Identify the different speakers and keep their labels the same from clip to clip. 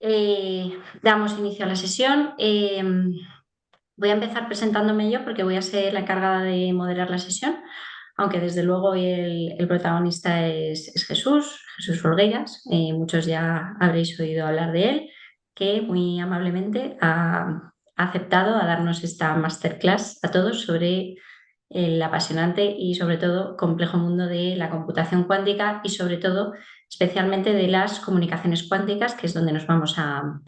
Speaker 1: Damos inicio a la sesión. Voy a empezar presentándome yo porque voy a ser la encargada de moderar la sesión, aunque desde luego hoy el protagonista es Jesús Folgueiras. Muchos ya habréis oído hablar de él, que muy amablemente ha aceptado a darnos esta masterclass a todos sobre el apasionante y sobre todo complejo mundo de la computación cuántica y sobre todo especialmente de las comunicaciones cuánticas, que es donde nos vamos a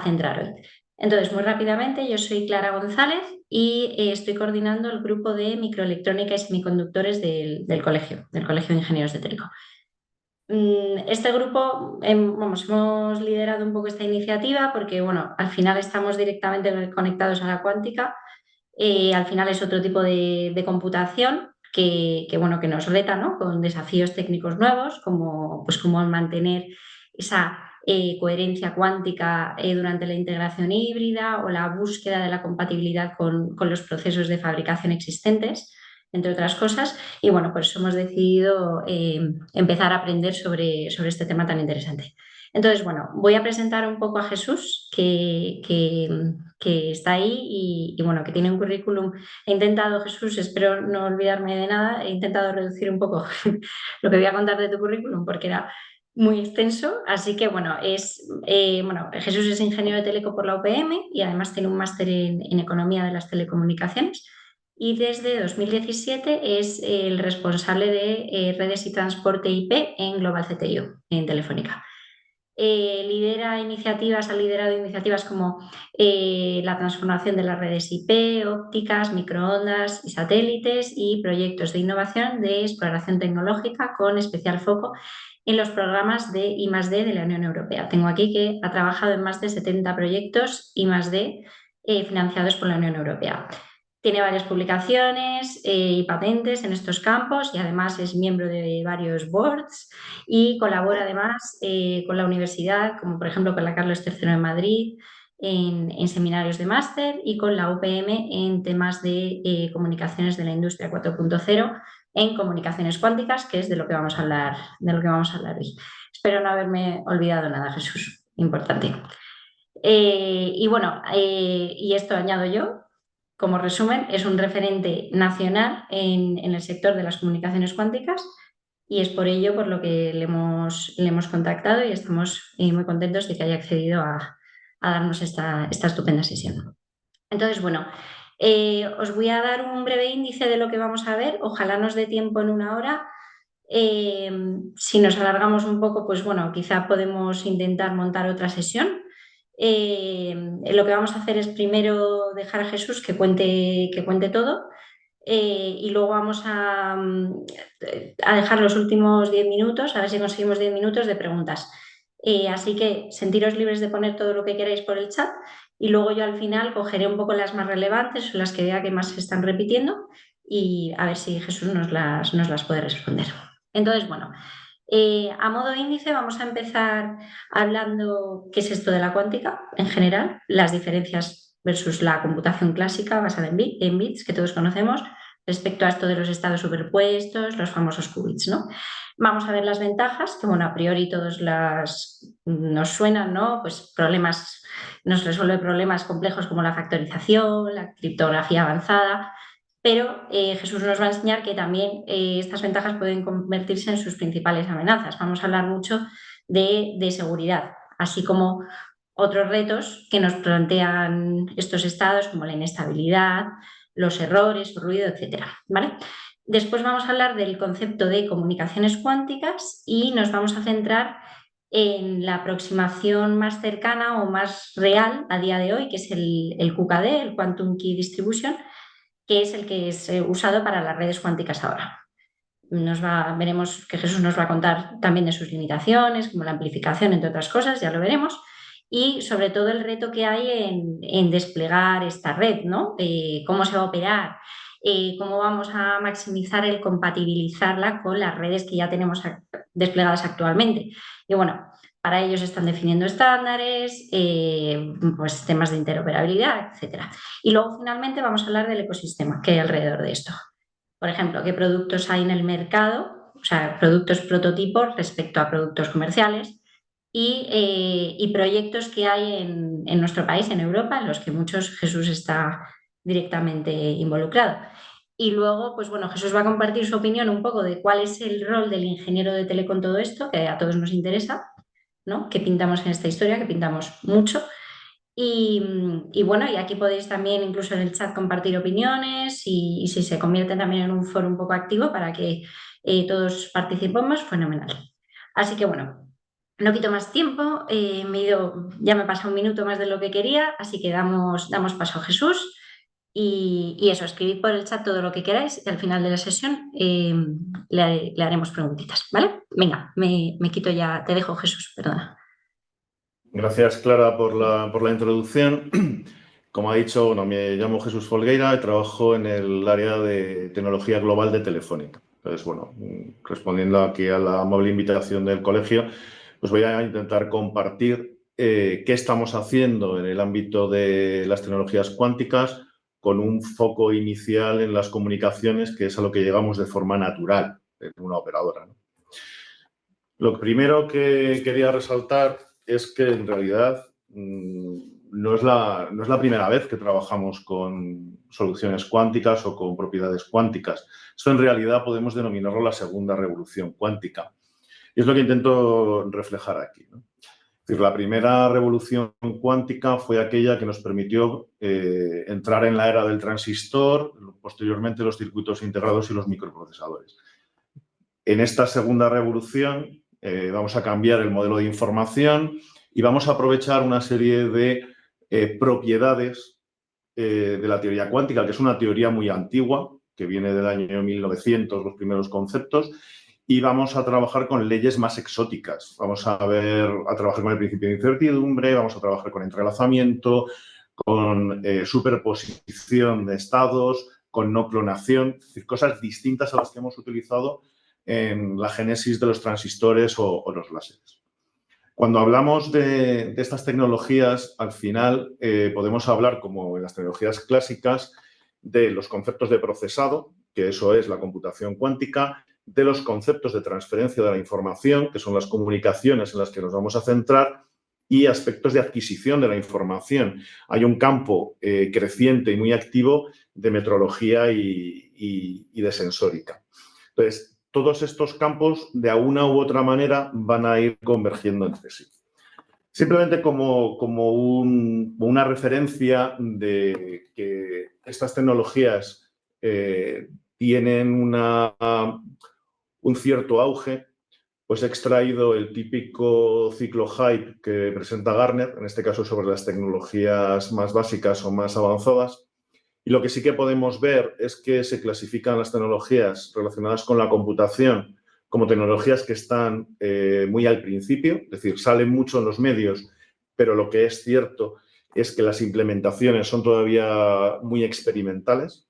Speaker 1: centrar hoy. Entonces, muy rápidamente, yo soy Clara González y estoy coordinando el grupo de microelectrónica y semiconductores del Colegio de Ingenieros de Teleco. Este grupo, hemos liderado un poco esta iniciativa porque, bueno, al final estamos directamente conectados a la cuántica. Al final es otro tipo de computación bueno, que nos reta, ¿no? Con desafíos técnicos nuevos, como, pues, como mantener esa coherencia cuántica durante la integración híbrida o la búsqueda de la compatibilidad con los procesos de fabricación existentes, entre otras cosas. Y bueno, pues hemos decidido empezar a aprender sobre este tema tan interesante. Entonces, bueno, voy a presentar un poco a Jesús, que está ahí y, bueno, que tiene un currículum. He intentado, Jesús, espero no olvidarme de nada, he intentado reducir un poco lo que voy a contar de tu currículum porque era muy extenso, así que bueno, Jesús es ingeniero de teleco por la UPM y además tiene un máster en economía de las telecomunicaciones y desde 2017 es el responsable de redes y transporte IP en Global CTIO, en Telefónica. Ha liderado iniciativas como la transformación de las redes IP, ópticas, microondas y satélites y proyectos de innovación de exploración tecnológica con especial foco en los programas de I+D de la Unión Europea. Tengo aquí que ha trabajado en más de 70 proyectos I+D financiados por la Unión Europea. Tiene varias publicaciones y patentes en estos campos y además es miembro de varios boards y colabora además con la universidad, como por ejemplo con la Carlos III de Madrid, en seminarios de máster y con la UPM en temas de comunicaciones de la industria 4.0 en comunicaciones cuánticas, que es de lo que vamos a hablar, hoy. Espero no haberme olvidado nada, Jesús. Importante. Y bueno, y esto añado yo, como resumen, es un referente nacional en el sector de las comunicaciones cuánticas y es por ello por lo que le hemos contactado y estamos muy contentos de que haya accedido a darnos esta estupenda sesión. Entonces, bueno, os voy a dar un breve índice de lo que vamos a ver. Ojalá nos dé tiempo en una hora. Si nos alargamos un poco, pues bueno, quizá podemos intentar montar otra sesión. Lo que vamos a hacer es primero dejar a Jesús que cuente todo y luego vamos a dejar los últimos 10 minutos, a ver si conseguimos 10 minutos de preguntas. Así que sentiros libres de poner todo lo que queráis por el chat y luego yo al final cogeré un poco las más relevantes o las que vea que más se están repitiendo y a ver si Jesús nos las puede responder. Entonces, bueno, a modo índice vamos a empezar hablando qué es esto de la cuántica en general, las diferencias versus la computación clásica basada en bits que todos conocemos respecto a esto de los estados superpuestos, los famosos qubits, ¿no? Vamos a ver las ventajas, que bueno, a priori todos nos suenan, ¿no? Pues nos resuelve problemas complejos como la factorización, la criptografía avanzada, pero Jesús nos va a enseñar que también estas ventajas pueden convertirse en sus principales amenazas. Vamos a hablar mucho de seguridad, así como otros retos que nos plantean estos estados, como la inestabilidad, los errores, el ruido, etc. ¿Vale? Después vamos a hablar del concepto de comunicaciones cuánticas y nos vamos a centrar en la aproximación más cercana o más real a día de hoy, que es el QKD, el Quantum Key Distribution, que es el que es usado para las redes cuánticas ahora. Veremos que Jesús nos va a contar también de sus limitaciones, como la amplificación, entre otras cosas, ya lo veremos, y sobre todo el reto que hay en desplegar esta red, ¿no? Cómo se va a operar, cómo vamos a maximizar el compatibilizarla con las redes que ya tenemos desplegadas actualmente. Y bueno, para ellos están definiendo estándares, pues temas de interoperabilidad, etcétera. Y luego finalmente vamos a hablar del ecosistema que hay alrededor de esto. Por ejemplo, qué productos hay en el mercado, o sea, productos prototipos respecto a productos comerciales, y proyectos que hay en nuestro país, en Europa, en los que muchos Jesús está directamente involucrado. Y luego, pues bueno, Jesús va a compartir su opinión un poco de cuál es el rol del ingeniero de tele con todo esto, que a todos nos interesa, ¿no? Que pintamos en esta historia, que pintamos mucho. Y bueno, y aquí podéis también incluso en el chat compartir opiniones y si se convierte también en un foro un poco activo para que todos participemos, fenomenal. Así que bueno, no quito más tiempo, ya me pasa un minuto más de lo que quería, así que damos paso a Jesús y eso, escribid por el chat todo lo que queráis y al final de la sesión le haremos preguntitas, ¿vale? Venga, me quito ya, te dejo Jesús, perdona.
Speaker 2: Gracias, Clara, por la introducción. Como ha dicho, bueno, me llamo Jesús Folgueira y trabajo en el área de tecnología global de Telefónica. Entonces, bueno, respondiendo aquí a la amable invitación del colegio, pues voy a intentar compartir qué estamos haciendo en el ámbito de las tecnologías cuánticas con un foco inicial en las comunicaciones, que es a lo que llegamos de forma natural en una operadora, ¿no? Lo primero que quería resaltar es que en realidad no es la primera vez que trabajamos con soluciones cuánticas o con propiedades cuánticas. Esto en realidad podemos denominarlo la segunda revolución cuántica. Y es lo que intento reflejar aquí, ¿no? Es decir, la primera revolución cuántica fue aquella que nos permitió entrar en la era del transistor, posteriormente los circuitos integrados y los microprocesadores. En esta segunda revolución vamos a cambiar el modelo de información y vamos a aprovechar una serie de propiedades de la teoría cuántica, que es una teoría muy antigua, que viene del año 1900, los primeros conceptos, y vamos a trabajar con leyes más exóticas. Vamos a trabajar con el principio de incertidumbre, vamos a trabajar con entrelazamiento, con superposición de estados, con no clonación, es decir, cosas distintas a las que hemos utilizado en la génesis de los transistores o los láseres. Cuando hablamos de estas tecnologías, al final podemos hablar, como en las tecnologías clásicas, de los conceptos de procesado, que eso es la computación cuántica, de los conceptos de transferencia de la información, que son las comunicaciones en las que nos vamos a centrar, y aspectos de adquisición de la información. Hay un campo creciente y muy activo de metrología y de sensórica. Entonces, todos estos campos, de una u otra manera, van a ir convergiendo entre sí. Simplemente como una referencia de que estas tecnologías tienen un cierto auge, pues he extraído el típico ciclo hype que presenta Gartner, en este caso sobre las tecnologías más básicas o más avanzadas. Y lo que sí que podemos ver es que se clasifican las tecnologías relacionadas con la computación como tecnologías que están muy al principio, es decir, salen mucho en los medios, pero lo que es cierto es que las implementaciones son todavía muy experimentales.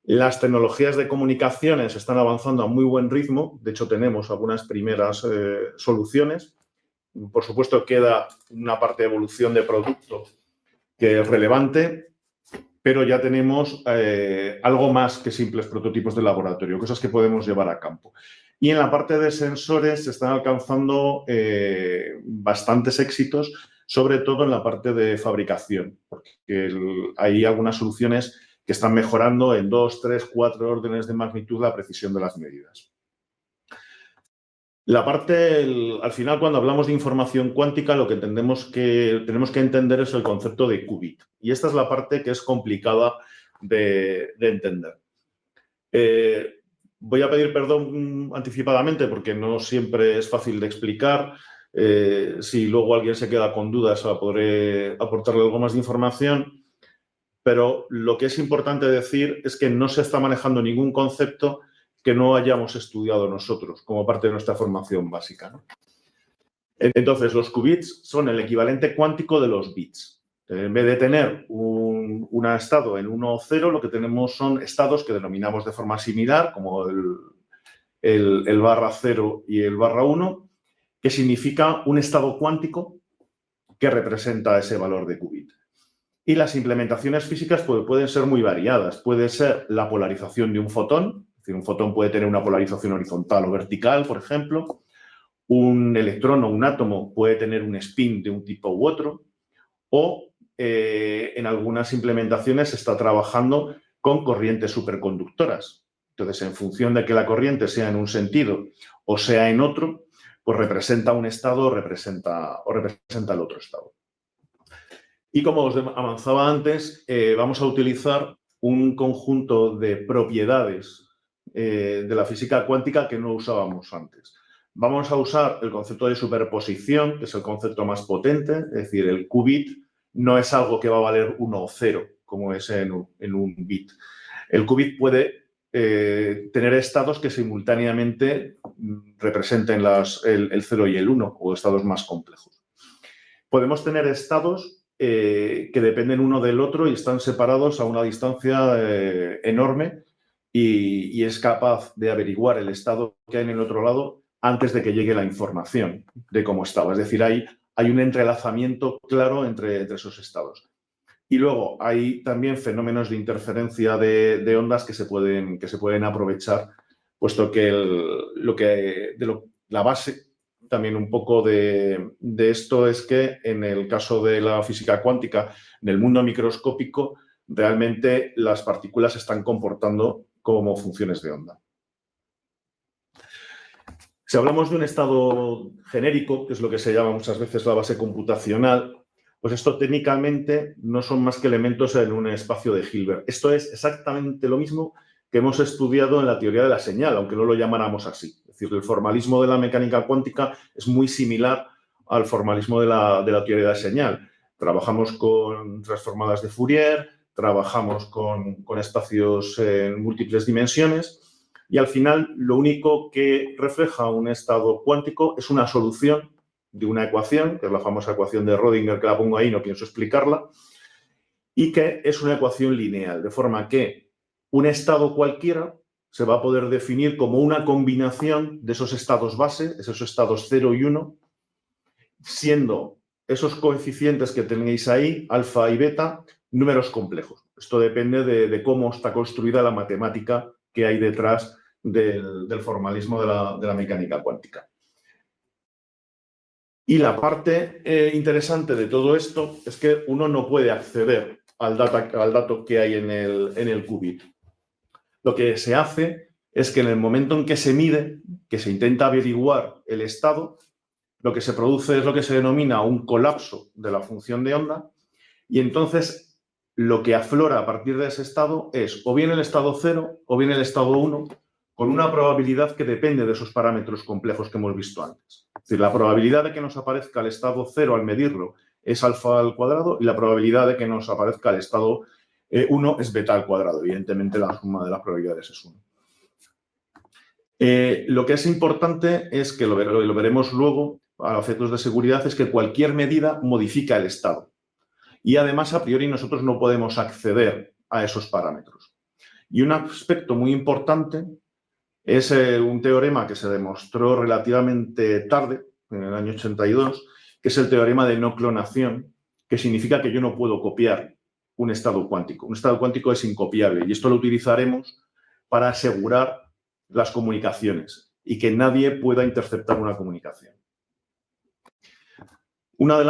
Speaker 2: Las tecnologías de comunicaciones están avanzando a muy buen ritmo, de hecho tenemos algunas primeras soluciones. Por supuesto, queda una parte de evolución de producto que es relevante, pero ya tenemos algo más que simples prototipos de laboratorio, cosas que podemos llevar a campo. Y en la parte de sensores se están alcanzando bastantes éxitos, sobre todo en la parte de fabricación, porque hay algunas soluciones que están mejorando en 2, 3, 4 órdenes de magnitud la precisión de las medidas. Al final, cuando hablamos de información cuántica, lo que tenemos que entender es el concepto de qubit. Y esta es la parte que es complicada de entender. Voy a pedir perdón anticipadamente porque no siempre es fácil de explicar. Si luego alguien se queda con dudas, podré aportarle algo más de información. Pero lo que es importante decir es que no se está manejando ningún concepto que no hayamos estudiado nosotros como parte de nuestra formación básica, ¿no? Entonces, los qubits son el equivalente cuántico de los bits. En vez de tener un estado en 1 o 0, lo que tenemos son estados que denominamos de forma similar, como el barra 0 y el barra 1, que significa un estado cuántico que representa ese valor de qubit. Y las implementaciones físicas pueden ser muy variadas. Puede ser la polarización de un fotón, es decir, un fotón puede tener una polarización horizontal o vertical, por ejemplo, un electrón o un átomo puede tener un spin de un tipo u otro, o en algunas implementaciones se está trabajando con corrientes superconductoras. Entonces, en función de que la corriente sea en un sentido o sea en otro, pues representa un estado o representa el otro estado. Y como os avanzaba antes, vamos a utilizar un conjunto de propiedades de la física cuántica que no usábamos antes. Vamos a usar el concepto de superposición, que es el concepto más potente, es decir, el qubit no es algo que va a valer 1 o 0, como es en un bit. El qubit puede tener estados que simultáneamente representen el 0 y el 1, o estados más complejos. Podemos tener estados que dependen uno del otro y están separados a una distancia enorme y es capaz de averiguar el estado que hay en el otro lado antes de que llegue la información de cómo estaba. Es decir, hay un entrelazamiento claro entre esos estados. Y luego hay también fenómenos de interferencia de ondas que se pueden aprovechar, puesto que la base también un poco de esto es que en el caso de la física cuántica, en el mundo microscópico, realmente las partículas se están comportando como funciones de onda. Si hablamos de un estado genérico, que es lo que se llama muchas veces la base computacional, pues esto técnicamente no son más que elementos en un espacio de Hilbert. Esto es exactamente lo mismo que hemos estudiado en la teoría de la señal, aunque no lo llamáramos así. Es decir, el formalismo de la mecánica cuántica es muy similar al formalismo de la teoría de la señal. Trabajamos con transformadas de Fourier, trabajamos con espacios en múltiples dimensiones y al final lo único que refleja un estado cuántico es una solución de una ecuación, que es la famosa ecuación de Rödinger, que la pongo ahí, no pienso explicarla, y que es una ecuación lineal, de forma que un estado cualquiera se va a poder definir como una combinación de esos estados base, esos estados 0 y 1, siendo esos coeficientes que tenéis ahí, alfa y beta, números complejos. Esto depende de cómo está construida la matemática que hay detrás del formalismo de la mecánica cuántica. Y la parte interesante de todo esto es que uno no puede acceder al dato que hay en el qubit. Lo que se hace es que en el momento en que se mide, que se intenta averiguar el estado, lo que se produce es lo que se denomina un colapso de la función de onda y entonces lo que aflora a partir de ese estado es o bien el estado 0 o bien el estado 1 con una probabilidad que depende de esos parámetros complejos que hemos visto antes. Es decir, la probabilidad de que nos aparezca el estado 0 al medirlo es alfa al cuadrado y la probabilidad de que nos aparezca el estado 1 es beta al cuadrado. Evidentemente, la suma de las probabilidades es 1. Lo que es importante es que lo veremos luego a efectos de seguridad, es que cualquier medida modifica el estado. Y además, a priori, nosotros no podemos acceder a esos parámetros. Y un aspecto muy importante es un teorema que se demostró relativamente tarde, en el año 82, que es el teorema de no clonación, que significa que yo no puedo copiar un estado cuántico. Un estado cuántico es incopiable y esto lo utilizaremos para asegurar las comunicaciones y que nadie pueda interceptar una comunicación. Uno de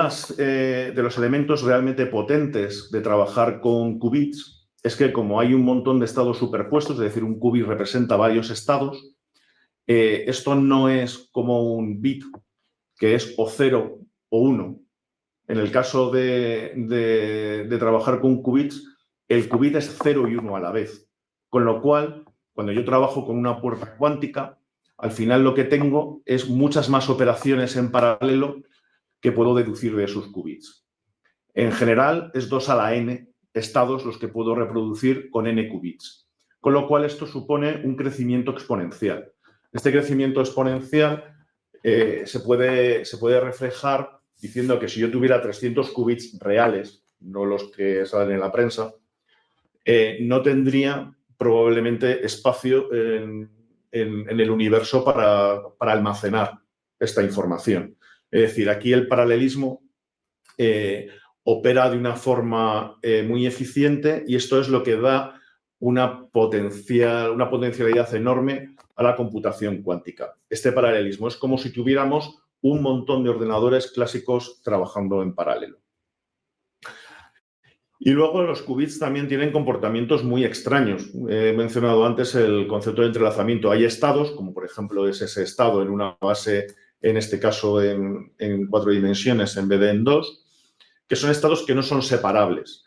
Speaker 2: los elementos realmente potentes de trabajar con qubits es que como hay un montón de estados superpuestos, es decir, un qubit representa varios estados, esto no es como un bit que es o 0 o 1. En el caso de trabajar con qubits, el qubit es 0 y 1 a la vez. Con lo cual, cuando yo trabajo con una puerta cuántica, al final lo que tengo es muchas más operaciones en paralelo que puedo deducir de esos qubits. En general, es 2 a la n estados los que puedo reproducir con n qubits. Con lo cual, esto supone un crecimiento exponencial. Este crecimiento exponencial se puede reflejar diciendo que si yo tuviera 300 qubits reales, no los que salen en la prensa, no tendría probablemente espacio en el universo para almacenar esta información. Es decir, aquí el paralelismo opera de una forma muy eficiente y esto es lo que da una potencialidad enorme a la computación cuántica. Este paralelismo es como si tuviéramos un montón de ordenadores clásicos trabajando en paralelo. Y luego los qubits también tienen comportamientos muy extraños. He mencionado antes el concepto de entrelazamiento. Hay estados, como por ejemplo es ese estado en una base, en este caso en 4 dimensiones en vez de en 2, que son estados que no son separables.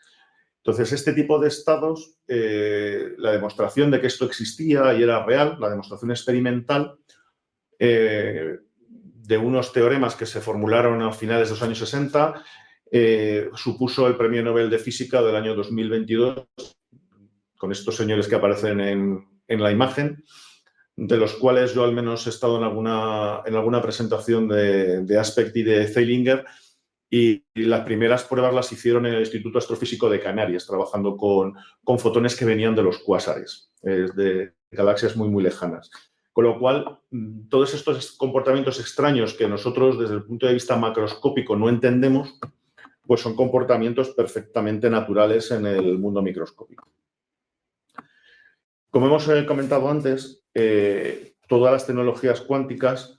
Speaker 2: Entonces, este tipo de estados, la demostración de que esto existía y era real, la demostración experimental de unos teoremas que se formularon a finales de los años 60, supuso el Premio Nobel de Física del año 2022, con estos señores que aparecen en la imagen, de los cuales yo al menos he estado en alguna presentación de Aspect y de Zeilinger, y las primeras pruebas las hicieron en el Instituto Astrofísico de Canarias, trabajando con fotones que venían de los cuásares, de galaxias muy, muy lejanas. Con lo cual, todos estos comportamientos extraños que nosotros desde el punto de vista macroscópico no entendemos, pues son comportamientos perfectamente naturales en el mundo microscópico. Como hemos comentado antes, todas las tecnologías cuánticas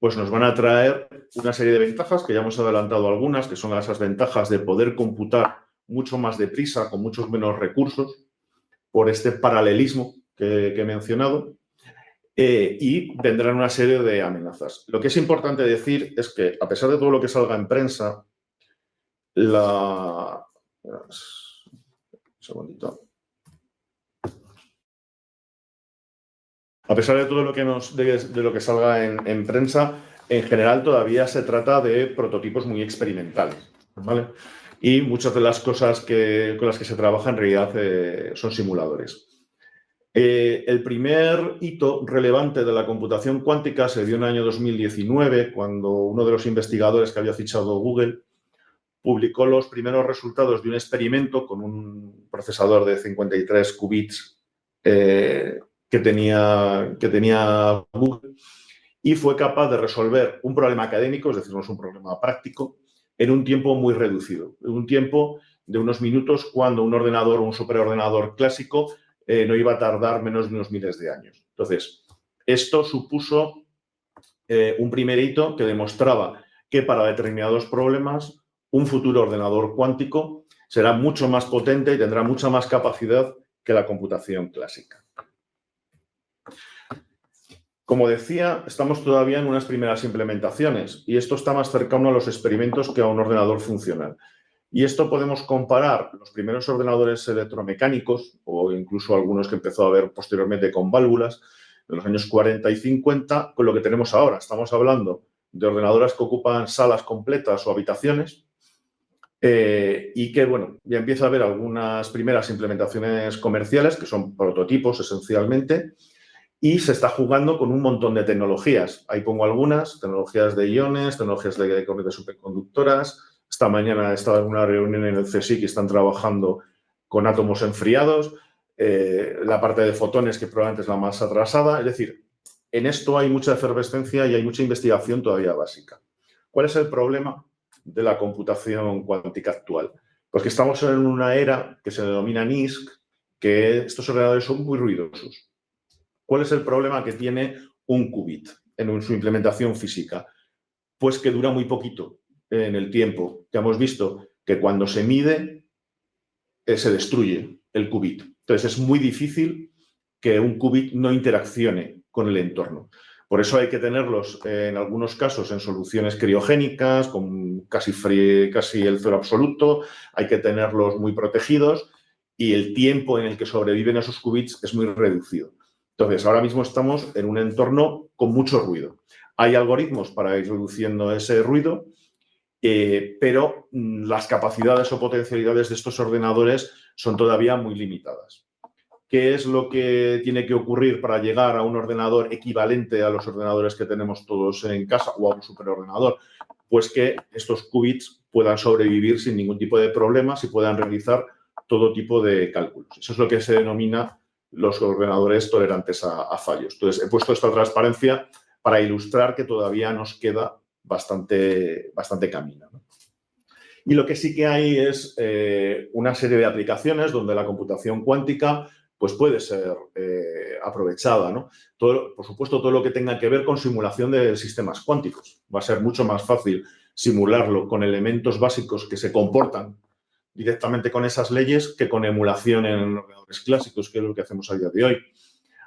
Speaker 2: pues nos van a traer una serie de ventajas, que ya hemos adelantado algunas, que son esas ventajas de poder computar mucho más deprisa, con muchos menos recursos, por este paralelismo que he mencionado, y vendrán una serie de amenazas. Lo que es importante decir es que, a pesar de todo lo que salga en prensa, un segundito. A pesar de todo lo que de lo que salga en prensa, en general todavía se trata de prototipos muy experimentales, ¿vale? Y muchas de las cosas con las que se trabaja en realidad son simuladores. El primer hito relevante de la computación cuántica se dio en el año 2019, cuando uno de los investigadores que había fichado Google publicó los primeros resultados de un experimento con un procesador de 53 qubits que tenía Google, y fue capaz de resolver un problema académico, es decir, no es un problema práctico, en un tiempo muy reducido, en un tiempo de unos minutos, cuando un ordenador o un superordenador clásico no iba a tardar menos de unos miles de años. Entonces, esto supuso un primer hito que demostraba que para determinados problemas un futuro ordenador cuántico será mucho más potente y tendrá mucha más capacidad que la computación clásica. Como decía, estamos todavía en unas primeras implementaciones y esto está más cercano a los experimentos que a un ordenador funcional. Y esto podemos comparar los primeros ordenadores electromecánicos, o incluso algunos que empezó a ver posteriormente con válvulas, de los años 40 y 50, con lo que tenemos ahora. Estamos hablando de ordenadores que ocupan salas completas o habitaciones y que, bueno, ya empieza a haber algunas primeras implementaciones comerciales, que son prototipos esencialmente, y se está jugando con un montón de tecnologías. Ahí pongo algunas, tecnologías de iones, tecnologías de corrientes superconductoras. Esta mañana he estado en una reunión en el CSIC y están trabajando con átomos enfriados, la parte de fotones, que probablemente es la más atrasada. Es decir, en esto hay mucha efervescencia y hay mucha investigación todavía básica. ¿Cuál es el problema de la computación cuántica actual? Pues que estamos en una era que se denomina NISQ, que estos ordenadores son muy ruidosos. ¿Cuál es el problema que tiene un qubit en su implementación física? Pues que dura muy poquito en el tiempo. Ya hemos visto que cuando se mide, se destruye el qubit. Entonces, es muy difícil que un qubit no interaccione con el entorno. Por eso hay que tenerlos, en algunos casos, en soluciones criogénicas, con casi el cero absoluto. Hay que tenerlos muy protegidos y el tiempo en el que sobreviven esos qubits es muy reducido. Entonces, ahora mismo estamos en un entorno con mucho ruido. Hay algoritmos para ir reduciendo ese ruido, pero las capacidades o potencialidades de estos ordenadores son todavía muy limitadas. ¿Qué es lo que tiene que ocurrir para llegar a un ordenador equivalente a los ordenadores que tenemos todos en casa o a un superordenador? Pues que estos qubits puedan sobrevivir sin ningún tipo de problemas y puedan realizar todo tipo de cálculos. Eso es lo que se denomina los ordenadores tolerantes a fallos. Entonces, he puesto esta transparencia para ilustrar que todavía nos queda bastante camino, ¿no? Y lo que sí que hay es una serie de aplicaciones donde la computación cuántica pues puede ser aprovechada, ¿no? Por supuesto, todo lo que tenga que ver con simulación de sistemas cuánticos. Va a ser mucho más fácil simularlo con elementos básicos que se comportan directamente con esas leyes que con emulación en ordenadores clásicos, que es lo que hacemos a día de hoy.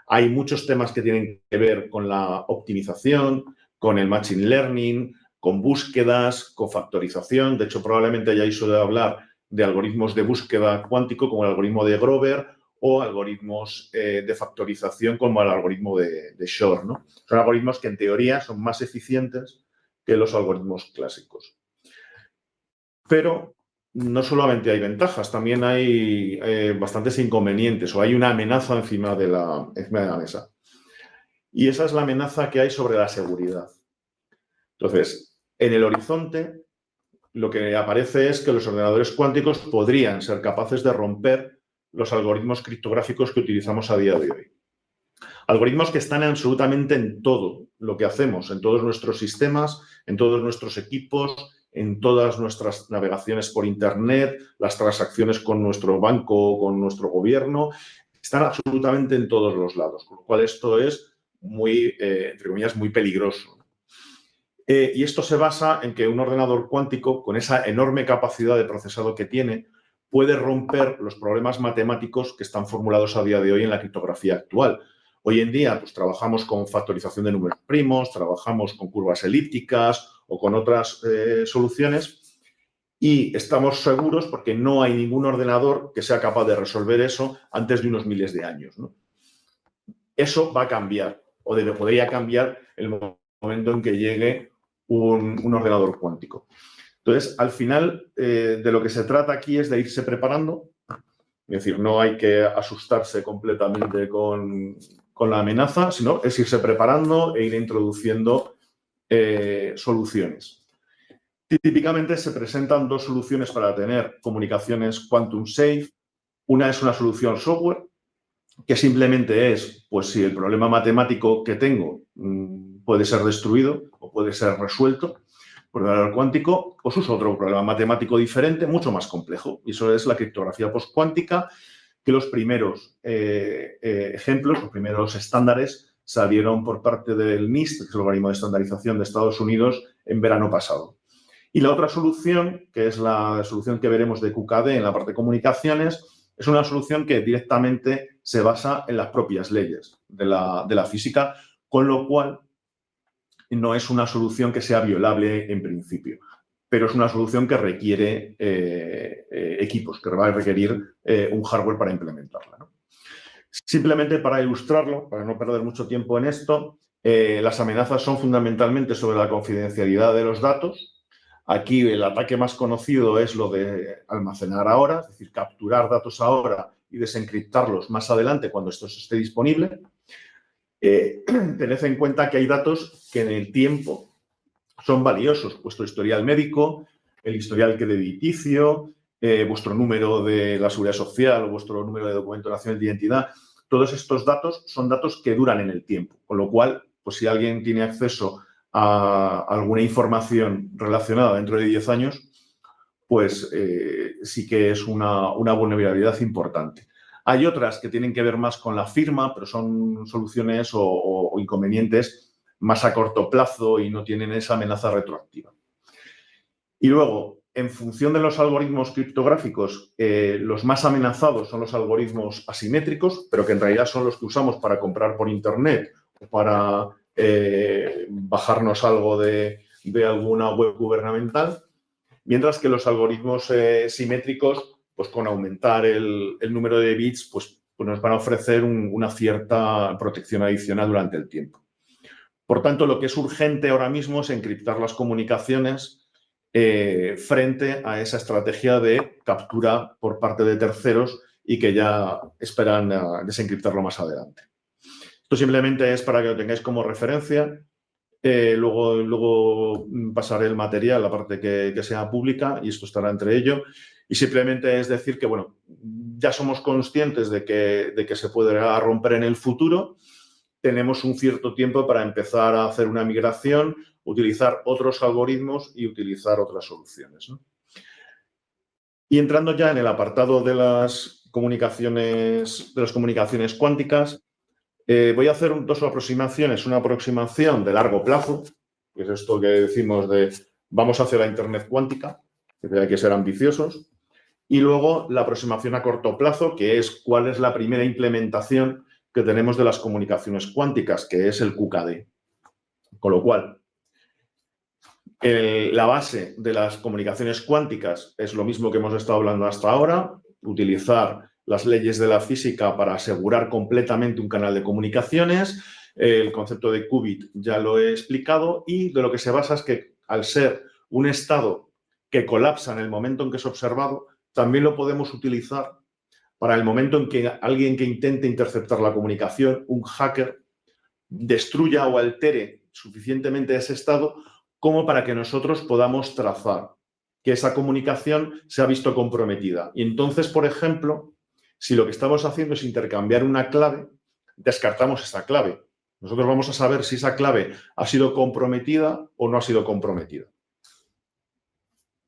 Speaker 2: Hay muchos temas que tienen que ver con la optimización, con el machine learning, con búsquedas, con factorización. De hecho, probablemente hayáis oído hablar de algoritmos de búsqueda cuántico como el algoritmo de Grover o algoritmos de factorización como el algoritmo de Shor, ¿no? Son algoritmos que en teoría son más eficientes que los algoritmos clásicos. Pero no solamente hay ventajas, también hay bastantes inconvenientes o hay una amenaza encima de la mesa. Y esa es la amenaza que hay sobre la seguridad. Entonces, en el horizonte, lo que aparece es que los ordenadores cuánticos podrían ser capaces de romper los algoritmos criptográficos que utilizamos a día de hoy. Algoritmos que están absolutamente en todo lo que hacemos, en todos nuestros sistemas, en todos nuestros equipos, en todas nuestras navegaciones por Internet, las transacciones con nuestro banco o con nuestro gobierno, están absolutamente en todos los lados, con lo cual esto es muy, entre comillas, muy peligroso. Y esto se basa en que un ordenador cuántico, con esa enorme capacidad de procesado que tiene, puede romper los problemas matemáticos que están formulados a día de hoy en la criptografía actual. Hoy en día, pues, trabajamos con factorización de números primos, trabajamos con curvas elípticas o con otras soluciones y estamos seguros porque no hay ningún ordenador que sea capaz de resolver eso antes de unos miles de años, ¿no? Eso va a cambiar o podría cambiar el momento en que llegue un ordenador cuántico. Entonces, al final, de lo que se trata aquí es de irse preparando. Es decir, no hay que asustarse completamente con la amenaza, sino es irse preparando e ir introduciendo soluciones. Típicamente se presentan dos soluciones para tener comunicaciones quantum safe. Una es una solución software, que simplemente es, pues si el problema matemático que tengo puede ser destruido o puede ser resuelto por el ordenador cuántico, pues uso otro problema matemático diferente, mucho más complejo. Y eso es la criptografía postcuántica, que los primeros ejemplos, los primeros estándares salieron por parte del NIST, que es el organismo de estandarización de Estados Unidos, en verano pasado. Y la otra solución, que es la solución que veremos de QKD en la parte de comunicaciones, es una solución que directamente se basa en las propias leyes de la física, con lo cual no es una solución que sea violable en principio, pero es una solución que requiere equipos, que va a requerir un hardware para implementarla, ¿no? Simplemente para ilustrarlo, para no perder mucho tiempo en esto, las amenazas son fundamentalmente sobre la confidencialidad de los datos. Aquí el ataque más conocido es lo de almacenar ahora, es decir, capturar datos ahora y desencriptarlos más adelante cuando esto esté disponible. Tened en cuenta que hay datos que en el tiempo son valiosos. Vuestro historial médico, el historial crediticio, vuestro número de la seguridad social o vuestro número de documento nacional de identidad. Todos estos datos son datos que duran en el tiempo, con lo cual, pues si alguien tiene acceso a alguna información relacionada dentro de 10 años, pues sí que es una vulnerabilidad importante. Hay otras que tienen que ver más con la firma, pero son soluciones o inconvenientes más a corto plazo y no tienen esa amenaza retroactiva. Y luego, en función de los algoritmos criptográficos, los más amenazados son los algoritmos asimétricos, pero que en realidad son los que usamos para comprar por Internet o para bajarnos algo de alguna web gubernamental, mientras que los algoritmos simétricos, pues con aumentar el número de bits, pues nos van a ofrecer una cierta protección adicional durante el tiempo. Por tanto, lo que es urgente ahora mismo es encriptar las comunicaciones frente a esa estrategia de captura por parte de terceros y que ya esperan desencriptarlo más adelante. Esto simplemente es para que lo tengáis como referencia. Luego pasaré el material, la parte que sea pública, y esto estará entre ello. Y simplemente es decir que, bueno, ya somos conscientes de que se podrá romper en el futuro. Tenemos un cierto tiempo para empezar a hacer una migración, utilizar otros algoritmos y utilizar otras soluciones, ¿no? Y entrando ya en el apartado de las comunicaciones cuánticas. Voy a hacer dos aproximaciones. Una aproximación de largo plazo, que es esto que decimos de vamos hacia la Internet cuántica, que hay que ser ambiciosos. Y luego la aproximación a corto plazo, que es cuál es la primera implementación que tenemos de las comunicaciones cuánticas, que es el QKD. Con lo cual, la base de las comunicaciones cuánticas es lo mismo que hemos estado hablando hasta ahora, utilizar las leyes de la física para asegurar completamente un canal de comunicaciones. El concepto de qubit ya lo he explicado y de lo que se basa es que al ser un estado que colapsa en el momento en que es observado, también lo podemos utilizar para el momento en que alguien que intente interceptar la comunicación, un hacker, destruya o altere suficientemente ese estado como para que nosotros podamos trazar que esa comunicación se ha visto comprometida. Y entonces, por ejemplo, si lo que estamos haciendo es intercambiar una clave, descartamos esa clave. Nosotros vamos a saber si esa clave ha sido comprometida o no ha sido comprometida.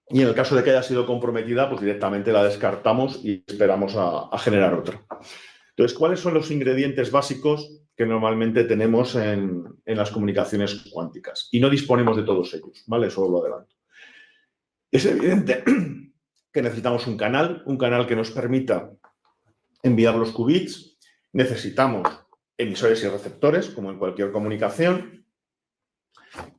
Speaker 2: Y en el caso de que haya sido comprometida, pues directamente la descartamos y esperamos a generar otra. Entonces, ¿cuáles son los ingredientes básicos que normalmente tenemos en las comunicaciones cuánticas? Y no disponemos de todos ellos, ¿vale? Eso lo adelanto. Es evidente que necesitamos un canal que nos permita enviar los qubits. Necesitamos emisores y receptores, como en cualquier comunicación.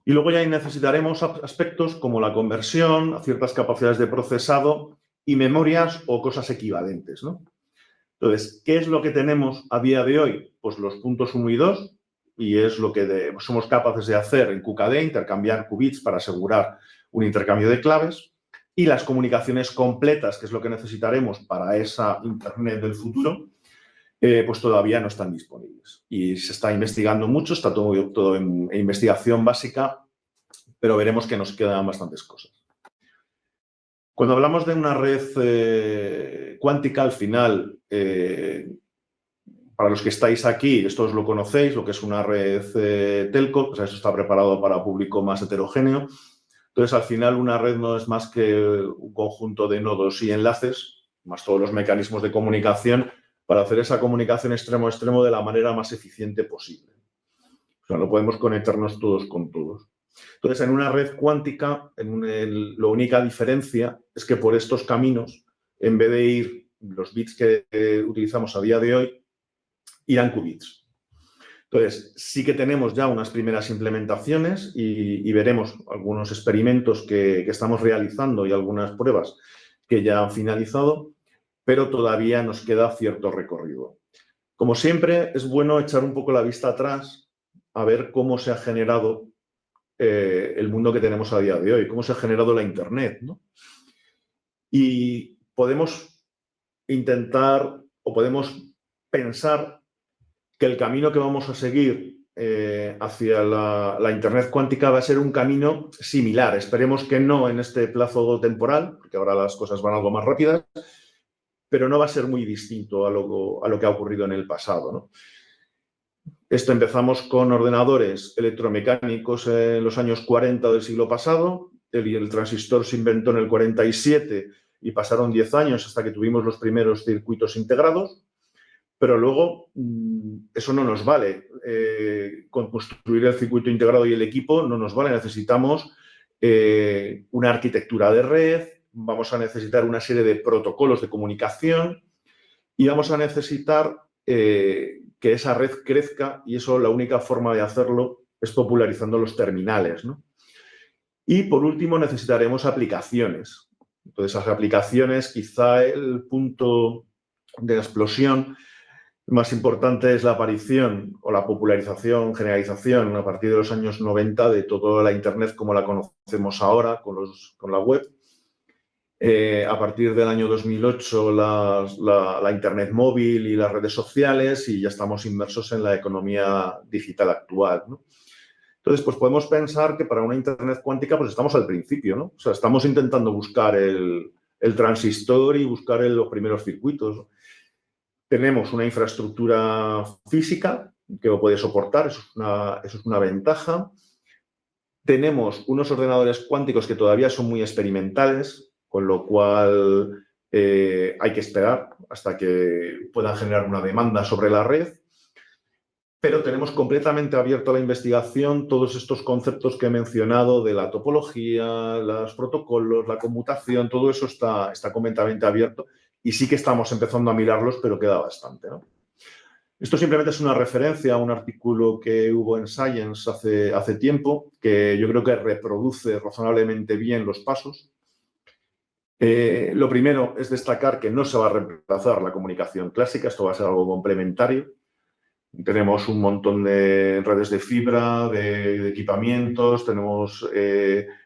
Speaker 2: Y luego ya necesitaremos aspectos como la conversión, ciertas capacidades de procesado y memorias o cosas equivalentes, ¿no? Entonces, ¿qué es lo que tenemos a día de hoy? Pues los puntos 1 y 2, y es lo que somos capaces de hacer en QKD, intercambiar qubits para asegurar un intercambio de claves, y las comunicaciones completas, que es lo que necesitaremos para esa Internet del futuro, pues todavía no están disponibles. Y se está investigando mucho, está todo en investigación básica, pero veremos que nos quedan bastantes cosas. Cuando hablamos de una red cuántica, al final, para los que estáis aquí, esto os lo conocéis, lo que es una red telco, pues eso está preparado para público más heterogéneo. Entonces, al final, una red no es más que un conjunto de nodos y enlaces, más todos los mecanismos de comunicación, para hacer esa comunicación extremo a extremo de la manera más eficiente posible. O sea, no podemos conectarnos todos con todos. Entonces, en una red cuántica, la única diferencia es que por estos caminos, en vez de ir los bits que utilizamos a día de hoy, irán qubits. Entonces, sí que tenemos ya unas primeras implementaciones y veremos algunos experimentos que estamos realizando y algunas pruebas que ya han finalizado, pero todavía nos queda cierto recorrido. Como siempre, es bueno echar un poco la vista atrás a ver cómo se ha generado el mundo que tenemos a día de hoy, cómo se ha generado la Internet, ¿no? Y podemos intentar o podemos pensar que el camino que vamos a seguir hacia la Internet cuántica va a ser un camino similar. Esperemos que no en este plazo temporal, porque ahora las cosas van algo más rápidas, pero no va a ser muy distinto a lo que ha ocurrido en el pasado, ¿no? Esto empezamos con ordenadores electromecánicos en los años 40 del siglo pasado. El transistor se inventó en el 47 y pasaron 10 años hasta que tuvimos los primeros circuitos integrados. Pero luego eso no nos vale. Con construir el circuito integrado y el equipo no nos vale. Necesitamos una arquitectura de red, vamos a necesitar una serie de protocolos de comunicación y vamos a necesitar que esa red crezca, y eso la única forma de hacerlo es popularizando los terminales, ¿no? Y por último necesitaremos aplicaciones. Entonces, las aplicaciones, quizá el punto de explosión más importante es la aparición o la popularización, generalización a partir de los años 90 de toda la Internet como la conocemos ahora con la web. A partir del año 2008 la Internet móvil y las redes sociales, y ya estamos inmersos en la economía digital actual, ¿no? Entonces, pues podemos pensar que para una Internet cuántica pues estamos al principio, ¿no? O sea, estamos intentando buscar el transistor y buscar los primeros circuitos. Tenemos una infraestructura física que lo puede soportar, eso es una ventaja. Tenemos unos ordenadores cuánticos que todavía son muy experimentales, con lo cual hay que esperar hasta que puedan generar una demanda sobre la red, pero tenemos completamente abierto a la investigación todos estos conceptos que he mencionado de la topología, los protocolos, la conmutación, todo eso está completamente abierto y sí que estamos empezando a mirarlos, pero queda bastante, ¿no? Esto simplemente es una referencia a un artículo que hubo en Science hace tiempo, que yo creo que reproduce razonablemente bien los pasos. Lo primero es destacar que no se va a reemplazar la comunicación clásica, esto va a ser algo complementario. Tenemos un montón de redes de fibra, de equipamientos, tenemos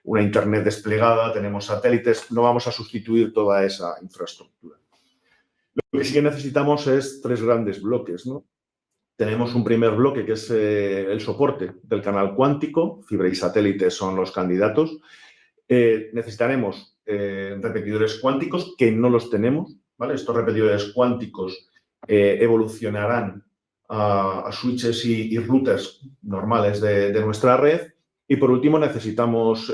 Speaker 2: una internet desplegada, tenemos satélites, no vamos a sustituir toda esa infraestructura. Lo que sí que necesitamos es 3 grandes bloques, ¿no? Tenemos un primer bloque que es el soporte del canal cuántico, fibra y satélites son los candidatos. Necesitaremos repetidores cuánticos que no los tenemos, ¿vale? Estos repetidores cuánticos evolucionarán a switches y routers normales de nuestra red. Y por último necesitamos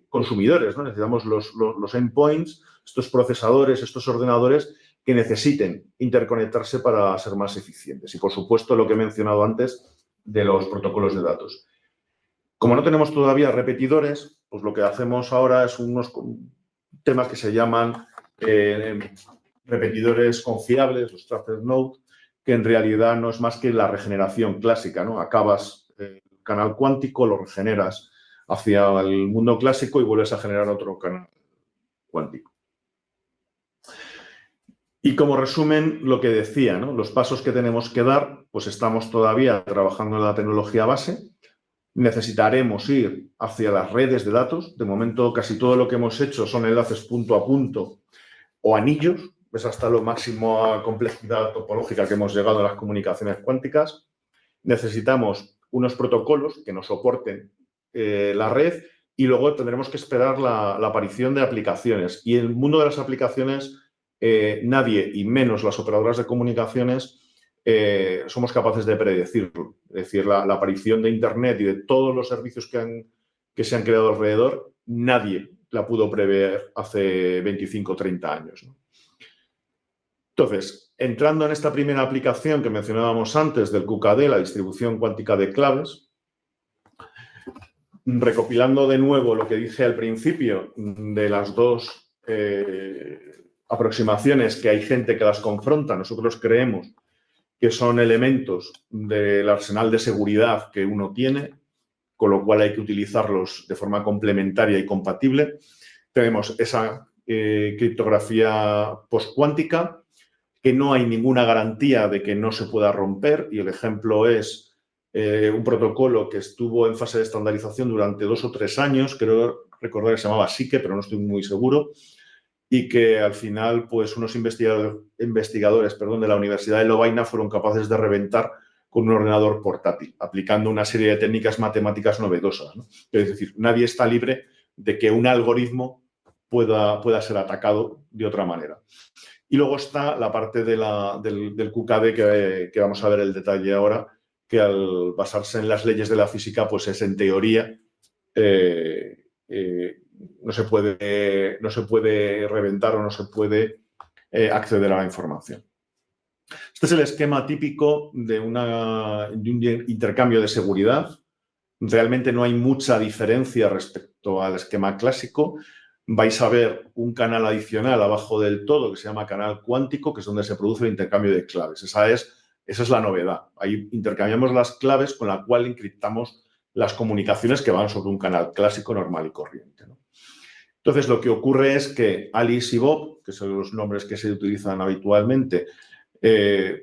Speaker 2: consumidores, ¿no? Necesitamos los endpoints, estos procesadores, estos ordenadores que necesiten interconectarse para ser más eficientes. Y, por supuesto, lo que he mencionado antes de los protocolos de datos. Como no tenemos todavía repetidores, pues lo que hacemos ahora es unos temas que se llaman repetidores confiables, los trusted node, que en realidad no es más que la regeneración clásica, ¿no? Acabas el canal cuántico, lo regeneras hacia el mundo clásico y vuelves a generar otro canal cuántico. Y como resumen, lo que decía, ¿no? Los pasos que tenemos que dar, pues estamos todavía trabajando en la tecnología base. Necesitaremos ir hacia las redes de datos. De momento, casi todo lo que hemos hecho son enlaces punto a punto o anillos. Es hasta lo máximo a complejidad topológica que hemos llegado a las comunicaciones cuánticas. Necesitamos unos protocolos que nos soporten la red y luego tendremos que esperar la aparición de aplicaciones. Y en el mundo de las aplicaciones, nadie, y menos las operadoras de comunicaciones, somos capaces de predecirlo. Es decir, la aparición de Internet y de todos los servicios que se han creado alrededor, nadie la pudo prever hace 25 o 30 años, ¿no? Entonces, entrando en esta primera aplicación que mencionábamos antes del QKD, la distribución cuántica de claves, recopilando de nuevo lo que dije al principio de las dos aproximaciones que hay gente que las confronta, nosotros creemos que son elementos del arsenal de seguridad que uno tiene, con lo cual hay que utilizarlos de forma complementaria y compatible. Tenemos esa criptografía postcuántica, que no hay ninguna garantía de que no se pueda romper, y el ejemplo es un protocolo que estuvo en fase de estandarización durante 2 o 3 años, creo recordar que se llamaba SICKE, pero no estoy muy seguro, y que al final pues unos investigadores de la Universidad de Lovaina fueron capaces de reventar con un ordenador portátil, aplicando una serie de técnicas matemáticas novedosas, ¿no? Es decir, nadie está libre de que un algoritmo pueda ser atacado de otra manera. Y luego está la parte del QKD que vamos a ver el detalle ahora, que al basarse en las leyes de la física, pues es en teoría no se puede reventar o no se puede acceder a la información. Este es el esquema típico de un intercambio de seguridad. Realmente no hay mucha diferencia respecto al esquema clásico. Vais a ver un canal adicional abajo del todo que se llama canal cuántico, que es donde se produce el intercambio de claves. Esa es la novedad. Ahí intercambiamos las claves con la cual encriptamos las comunicaciones que van sobre un canal clásico normal y corriente, ¿no? Entonces, lo que ocurre es que Alice y Bob, que son los nombres que se utilizan habitualmente,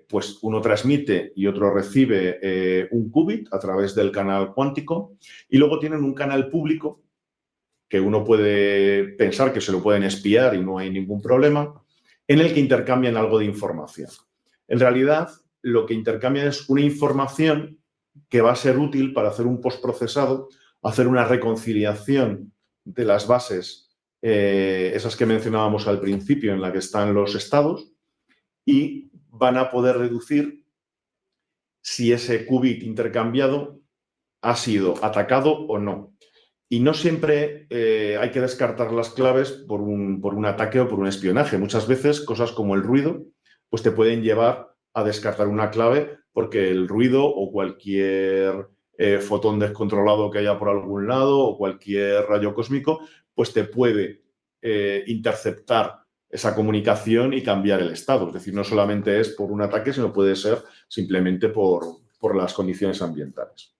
Speaker 2: pues uno transmite y otro recibe un qubit a través del canal cuántico, y luego tienen un canal público que uno puede pensar que se lo pueden espiar y no hay ningún problema, en el que intercambian algo de información. En realidad, lo que intercambian es una información que va a ser útil para hacer un postprocesado, hacer una reconciliación de las bases, esas que mencionábamos al principio, en la que están los estados, y van a poder deducir si ese qubit intercambiado ha sido atacado o no. Y no siempre hay que descartar las claves por un ataque o por un espionaje. Muchas veces cosas como el ruido pues te pueden llevar a descartar una clave porque el ruido o cualquier fotón descontrolado que haya por algún lado o cualquier rayo cósmico pues te puede interceptar esa comunicación y cambiar el estado. Es decir, no solamente es por un ataque, sino puede ser simplemente por las condiciones ambientales.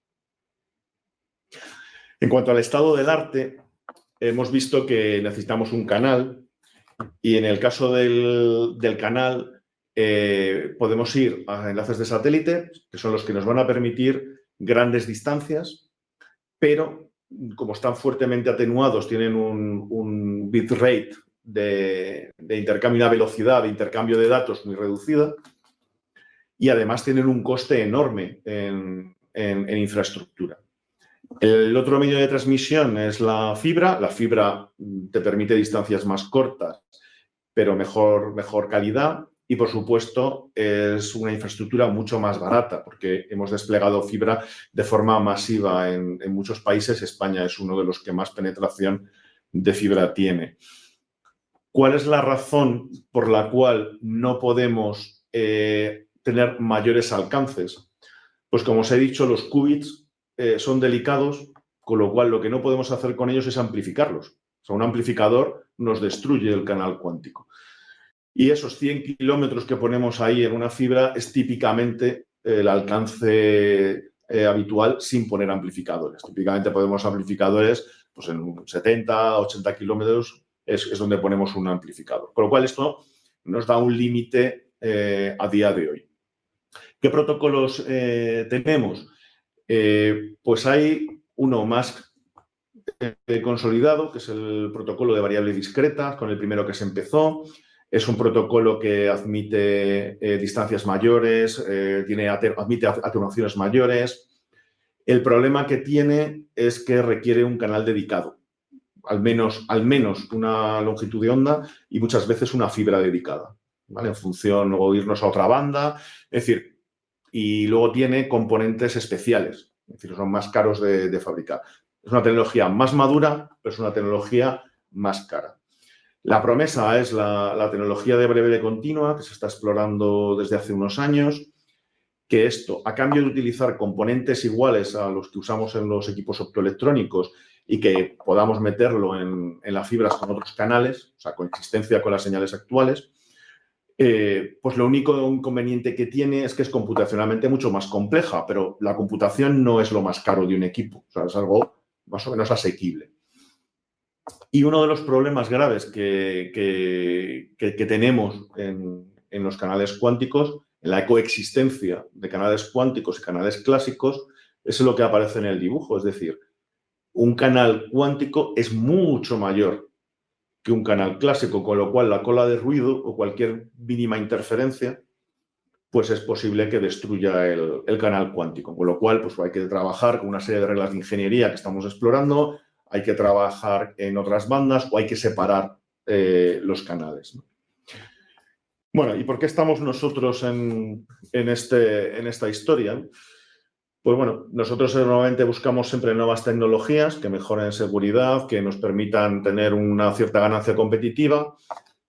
Speaker 2: En cuanto al estado del arte, hemos visto que necesitamos un canal y en el caso del canal podemos ir a enlaces de satélite, que son los que nos van a permitir grandes distancias, pero como están fuertemente atenuados, tienen un bitrate de intercambio, una velocidad de intercambio de datos muy reducida y además tienen un coste enorme en infraestructura. El otro medio de transmisión es la fibra. La fibra te permite distancias más cortas, pero mejor calidad. Y, por supuesto, es una infraestructura mucho más barata, porque hemos desplegado fibra de forma masiva en muchos países. España es uno de los que más penetración de fibra tiene. ¿Cuál es la razón por la cual no podemos tener mayores alcances? Pues, como os he dicho, los qubits son delicados, con lo cual lo que no podemos hacer con ellos es amplificarlos. O sea, un amplificador nos destruye el canal cuántico. Y esos 100 kilómetros que ponemos ahí en una fibra es típicamente el alcance habitual sin poner amplificadores. Típicamente ponemos amplificadores pues en 70, 80 kilómetros es donde ponemos un amplificador. Con lo cual esto nos da un límite a día de hoy. ¿Qué protocolos tenemos? Pues hay uno más consolidado, que es el protocolo de variable discreta, con el primero que se empezó. Es un protocolo que admite distancias mayores, admite atenuaciones mayores. El problema que tiene es que requiere un canal dedicado, al menos una longitud de onda y muchas veces una fibra dedicada, ¿vale? En función, o irnos a otra banda, es decir, y luego tiene componentes especiales, es decir, son más caros de fabricar. Es una tecnología más madura, pero es una tecnología más cara. La promesa es la tecnología de breve continua, que se está explorando desde hace unos años, que esto, a cambio de utilizar componentes iguales a los que usamos en los equipos optoelectrónicos y que podamos meterlo en las fibras con otros canales, o sea, coexistencia con las señales actuales, pues lo único inconveniente que tiene es que es computacionalmente mucho más compleja, pero la computación no es lo más caro de un equipo, o sea, es algo más o menos asequible. Y uno de los problemas graves que tenemos en los canales cuánticos, en la coexistencia de canales cuánticos y canales clásicos, es lo que aparece en el dibujo. Es decir, un canal cuántico es mucho mayor que un canal clásico, con lo cual la cola de ruido o cualquier mínima interferencia, pues es posible que destruya el canal cuántico. Con lo cual, pues hay que trabajar con una serie de reglas de ingeniería que estamos explorando, hay que trabajar en otras bandas o hay que separar los canales, ¿no? Bueno, ¿y por qué estamos nosotros en esta historia? Pues bueno, nosotros normalmente buscamos siempre nuevas tecnologías que mejoren seguridad, que nos permitan tener una cierta ganancia competitiva.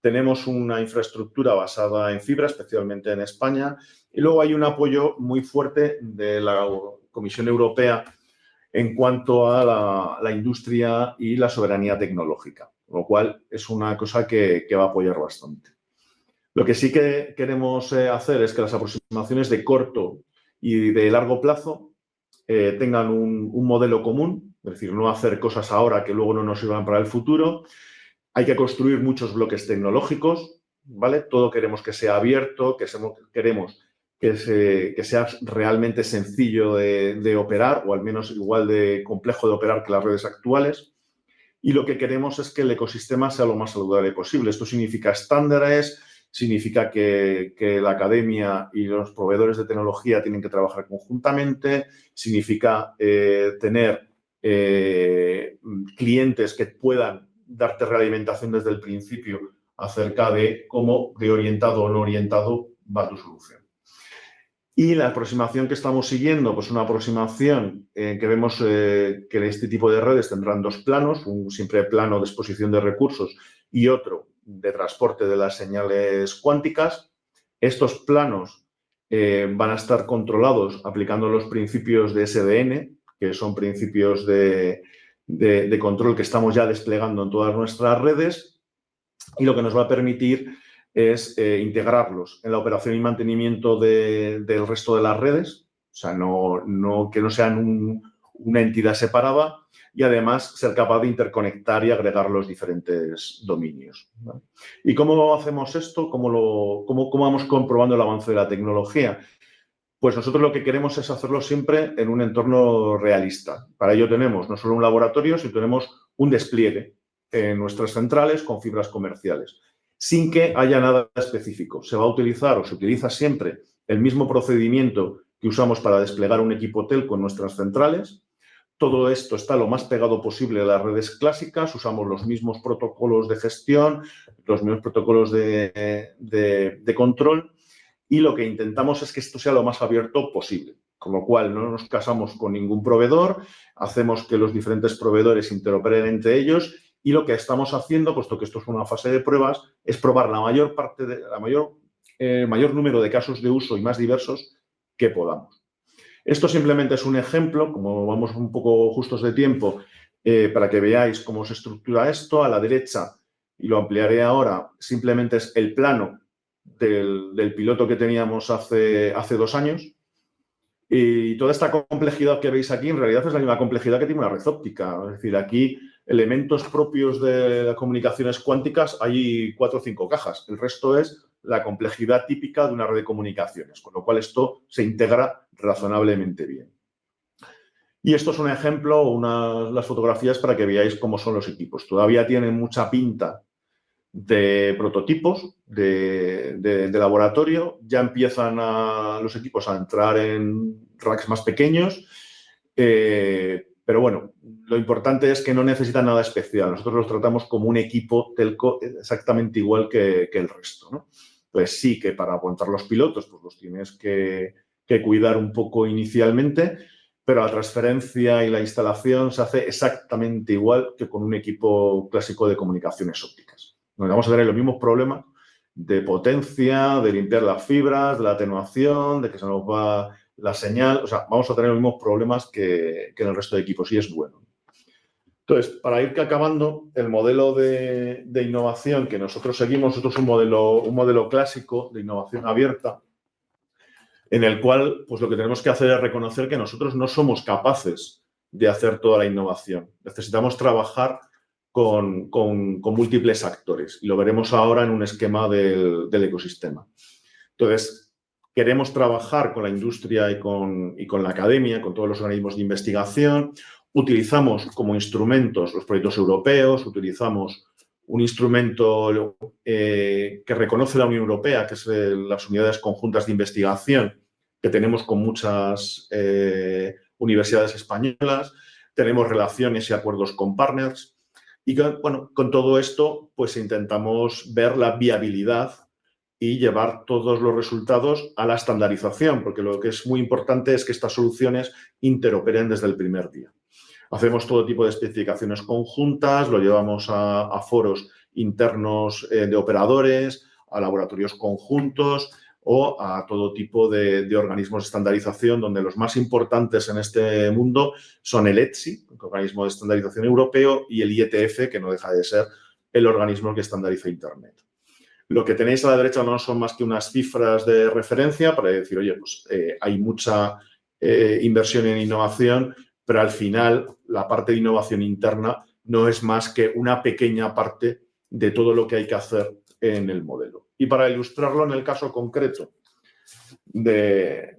Speaker 2: Tenemos una infraestructura basada en fibra, especialmente en España, y luego hay un apoyo muy fuerte de la Comisión Europea en cuanto a la industria y la soberanía tecnológica, lo cual es una cosa que va a apoyar bastante. Lo que sí que queremos hacer es que las aproximaciones de corto y de largo plazo tengan un modelo común, es decir, no hacer cosas ahora que luego no nos sirvan para el futuro. Hay que construir muchos bloques tecnológicos, ¿vale? Todo queremos que sea abierto, queremos que sea realmente sencillo de operar o al menos igual de complejo de operar que las redes actuales. Y lo que queremos es que el ecosistema sea lo más saludable posible. Esto significa estándares, significa que la academia y los proveedores de tecnología tienen que trabajar conjuntamente, significa tener clientes que puedan darte realimentación desde el principio acerca de cómo de orientado o no orientado va tu solución. Y la aproximación que estamos siguiendo, pues una aproximación que vemos que este tipo de redes tendrán dos planos, un simple plano de exposición de recursos y otro de transporte de las señales cuánticas. Estos planos van a estar controlados aplicando los principios de SDN, que son principios de control que estamos ya desplegando en todas nuestras redes, y lo que nos va a permitir es integrarlos en la operación y mantenimiento del resto de las redes, o sea, que no sean una entidad separada, y además ser capaz de interconectar y agregar los diferentes dominios, ¿vale? ¿Y cómo hacemos esto? ¿Cómo vamos comprobando el avance de la tecnología? Pues nosotros lo que queremos es hacerlo siempre en un entorno realista. Para ello tenemos no solo un laboratorio, sino tenemos un despliegue en nuestras centrales con fibras comerciales, sin que haya nada específico. Se va a utilizar o se utiliza siempre el mismo procedimiento que usamos para desplegar un equipo telco en nuestras centrales. Todo esto está lo más pegado posible a las redes clásicas, usamos los mismos protocolos de gestión, los mismos protocolos de control, y lo que intentamos es que esto sea lo más abierto posible. Con lo cual, no nos casamos con ningún proveedor, hacemos que los diferentes proveedores interoperen entre ellos, y lo que estamos haciendo, puesto que esto es una fase de pruebas, es probar la mayor número de casos de uso y más diversos que podamos. Esto simplemente es un ejemplo, como vamos un poco justos de tiempo, para que veáis cómo se estructura esto. A la derecha, y lo ampliaré ahora, simplemente es el plano del piloto que teníamos hace 2 años. Y toda esta complejidad que veis aquí, en realidad es la misma complejidad que tiene una red óptica. Es decir, aquí elementos propios de las comunicaciones cuánticas hay 4 o 5 cajas. El resto es la complejidad típica de una red de comunicaciones, con lo cual esto se integra razonablemente bien. Y esto es un ejemplo, las fotografías para que veáis cómo son los equipos. Todavía tienen mucha pinta de prototipos de laboratorio. Ya empiezan los equipos a entrar en racks más pequeños, pero bueno, lo importante es que no necesitan nada especial. Nosotros los tratamos como un equipo telco exactamente igual que el resto, ¿no? Pues sí que para aguantar los pilotos pues los tienes que cuidar un poco inicialmente, pero la transferencia y la instalación se hace exactamente igual que con un equipo clásico de comunicaciones ópticas. Nos vamos a tener los mismos problemas de potencia, de limpiar las fibras, de la atenuación, de que se nos va la señal. O sea, vamos a tener los mismos problemas que en el resto de equipos, y es bueno. Entonces, para ir acabando, el modelo de innovación que nosotros seguimos es un modelo clásico de innovación abierta, en el cual pues lo que tenemos que hacer es reconocer que nosotros no somos capaces de hacer toda la innovación. Necesitamos trabajar con múltiples actores, y lo veremos ahora en un esquema del ecosistema. Entonces, queremos trabajar con la industria y con la academia, con todos los organismos de investigación. Utilizamos como instrumentos los proyectos europeos, utilizamos un instrumento que reconoce la Unión Europea, que es las unidades conjuntas de investigación, que tenemos con muchas universidades españolas. Tenemos relaciones y acuerdos con partners. Y con todo esto, pues intentamos ver la viabilidad y llevar todos los resultados a la estandarización, porque lo que es muy importante es que estas soluciones interoperen desde el primer día. Hacemos todo tipo de especificaciones conjuntas, lo llevamos a foros internos de operadores, a laboratorios conjuntos o a todo tipo de organismos de estandarización, donde los más importantes en este mundo son el ETSI, el organismo de estandarización europeo, y el IETF, que no deja de ser el organismo que estandariza Internet. Lo que tenéis a la derecha no son más que unas cifras de referencia para decir, oye, pues hay mucha inversión en innovación, pero al final la parte de innovación interna no es más que una pequeña parte de todo lo que hay que hacer en el modelo. Y para ilustrarlo en el caso concreto de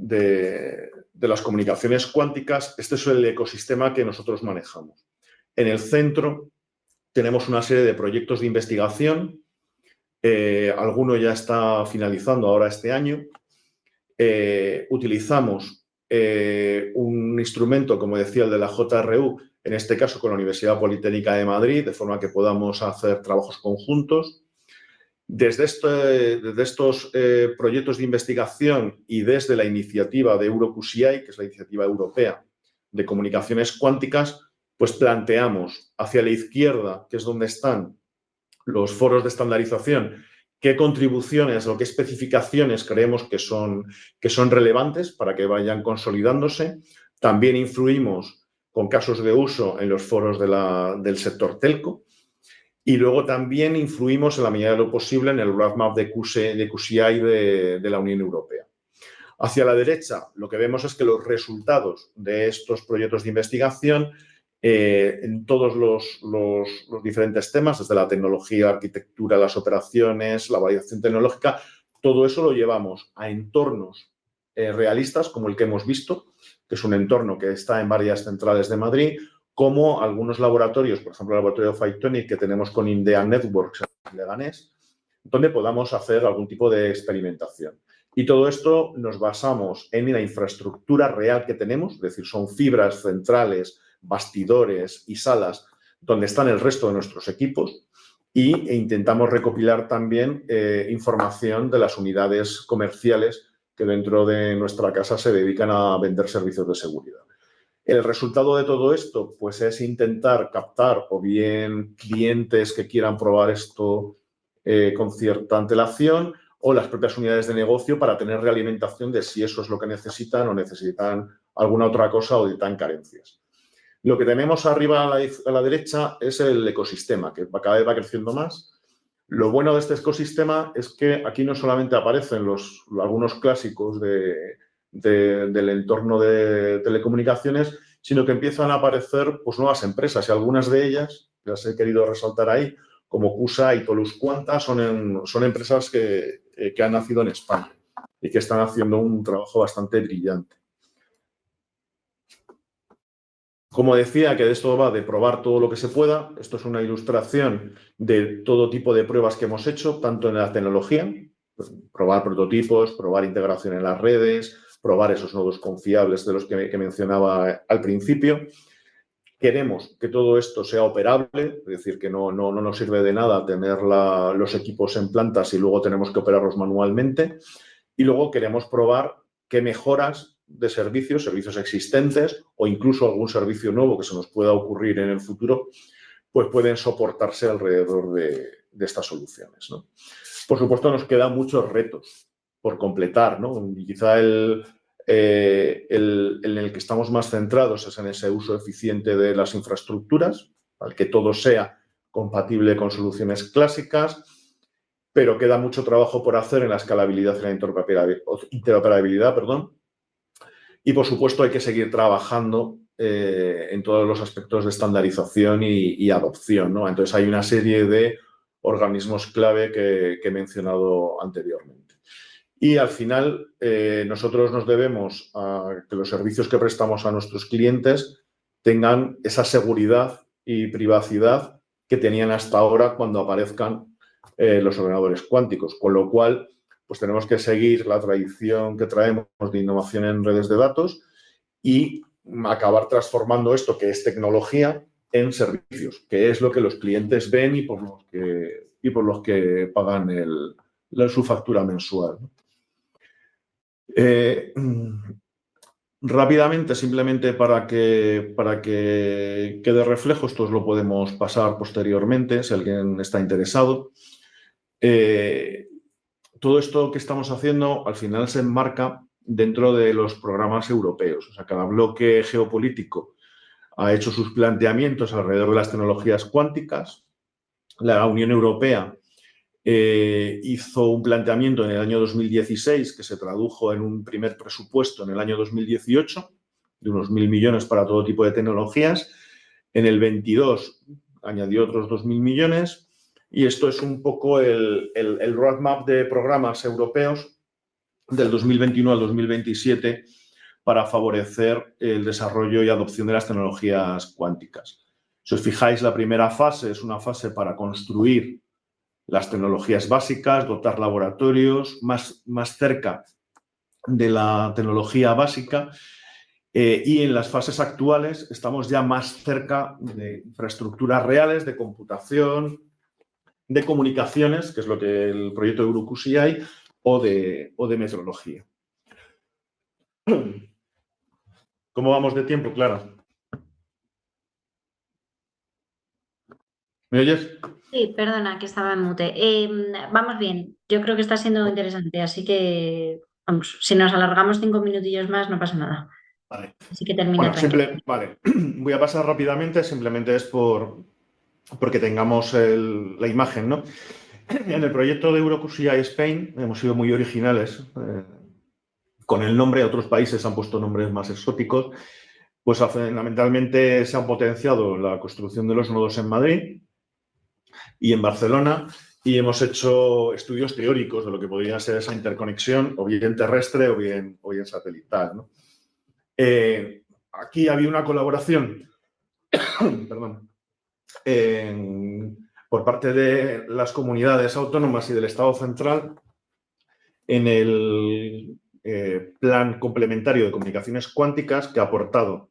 Speaker 2: las comunicaciones cuánticas, este es el ecosistema que nosotros manejamos. En el centro tenemos una serie de proyectos de investigación. Alguno ya está finalizando ahora este año. Utilizamos un instrumento, como decía, el de la JRU, en este caso con la Universidad Politécnica de Madrid, de forma que podamos hacer trabajos conjuntos. Desde estos proyectos de investigación y desde la iniciativa de EuroQCI, que es la iniciativa europea de comunicaciones cuánticas, pues planteamos hacia la izquierda, que es donde están los foros de estandarización, qué contribuciones o qué especificaciones creemos que son relevantes para que vayan consolidándose. También influimos con casos de uso en los foros del sector telco. Y luego también influimos en la medida de lo posible en el roadmap de QCI de la Unión Europea. Hacia la derecha, lo que vemos es que los resultados de estos proyectos de investigación en todos los diferentes temas, desde la tecnología, arquitectura, las operaciones, la validación tecnológica, todo eso lo llevamos a entornos realistas, como el que hemos visto, que es un entorno que está en varias centrales de Madrid, como algunos laboratorios, por ejemplo, el laboratorio Phytonic que tenemos con Indea Networks en Leganés, donde podamos hacer algún tipo de experimentación. Y todo esto nos basamos en la infraestructura real que tenemos, es decir, son fibras centrales, bastidores y salas donde están el resto de nuestros equipos e intentamos recopilar también información de las unidades comerciales que dentro de nuestra casa se dedican a vender servicios de seguridad. El resultado de todo esto, pues, es intentar captar o bien clientes que quieran probar esto con cierta antelación o las propias unidades de negocio para tener realimentación de si eso es lo que necesitan o necesitan alguna otra cosa o necesitan carencias. Lo que tenemos arriba a la derecha es el ecosistema, que cada vez va creciendo más. Lo bueno de este ecosistema es que aquí no solamente aparecen algunos clásicos del entorno de telecomunicaciones, sino que empiezan a aparecer pues, nuevas empresas y algunas de ellas, las he querido resaltar ahí, como QSA y Tolus Quanta, son empresas que han nacido en España y que están haciendo un trabajo bastante brillante. Como decía, que de esto va de probar todo lo que se pueda. Esto es una ilustración de todo tipo de pruebas que hemos hecho, tanto en la tecnología, pues, probar prototipos, probar integración en las redes, probar esos nodos confiables de los que mencionaba al principio. Queremos que todo esto sea operable, es decir, que no nos sirve de nada tener los equipos en planta si luego tenemos que operarlos manualmente. Y luego queremos probar qué mejoras de servicios existentes o incluso algún servicio nuevo que se nos pueda ocurrir en el futuro, pues pueden soportarse alrededor de estas soluciones, ¿no? Por supuesto, nos quedan muchos retos por completar, ¿no? Y quizá en el que estamos más centrados es en ese uso eficiente de las infraestructuras, para que todo sea compatible con soluciones clásicas, pero queda mucho trabajo por hacer en la escalabilidad y la interoperabilidad, y por supuesto hay que seguir trabajando en todos los aspectos de estandarización y adopción, ¿no? Entonces hay una serie de organismos clave que he mencionado anteriormente. Y al final nosotros nos debemos a que los servicios que prestamos a nuestros clientes tengan esa seguridad y privacidad que tenían hasta ahora cuando aparezcan los ordenadores cuánticos, con lo cual pues tenemos que seguir la tradición que traemos de innovación en redes de datos y acabar transformando esto, que es tecnología, en servicios, que es lo que los clientes ven y por los que pagan su factura mensual. Rápidamente, simplemente para que quede reflejo, esto os lo podemos pasar posteriormente si alguien está interesado. Todo esto que estamos haciendo al final se enmarca dentro de los programas europeos. O sea, cada bloque geopolítico ha hecho sus planteamientos alrededor de las tecnologías cuánticas. La Unión Europea hizo un planteamiento en el año 2016 que se tradujo en un primer presupuesto en el año 2018 de unos 1.000 millones para todo tipo de tecnologías. En el 22 añadió otros 2.000 millones. Y esto es un poco el roadmap de programas europeos del 2021 al 2027 para favorecer el desarrollo y adopción de las tecnologías cuánticas. Si os fijáis, la primera fase es una fase para construir las tecnologías básicas, dotar laboratorios más cerca de la tecnología básica. Y en las fases actuales estamos ya más cerca de infraestructuras reales de computación, de comunicaciones, que es lo que el proyecto de EuroQCI, o de metrología. ¿Cómo vamos de tiempo, Clara? ¿Me oyes?
Speaker 1: Sí, perdona, que estaba en mute. Vamos bien, yo creo que está siendo interesante, así que, vamos, si nos alargamos 5 minutillos más, no pasa nada.
Speaker 2: Vale.
Speaker 1: Así que termina
Speaker 2: Bueno,
Speaker 1: tranquilo.
Speaker 2: vale. Voy a pasar rápidamente, simplemente es porque tengamos la imagen, ¿no? En el proyecto de EuroQCI Spain hemos sido muy originales. Con el nombre, otros países han puesto nombres más exóticos. Pues fundamentalmente se ha potenciado la construcción de los nodos en Madrid y en Barcelona, y hemos hecho estudios teóricos de lo que podría ser esa interconexión, o bien terrestre o bien satelital, ¿no? Aquí había una colaboración perdón, por parte de las comunidades autónomas y del Estado central en el plan complementario de comunicaciones cuánticas, que ha aportado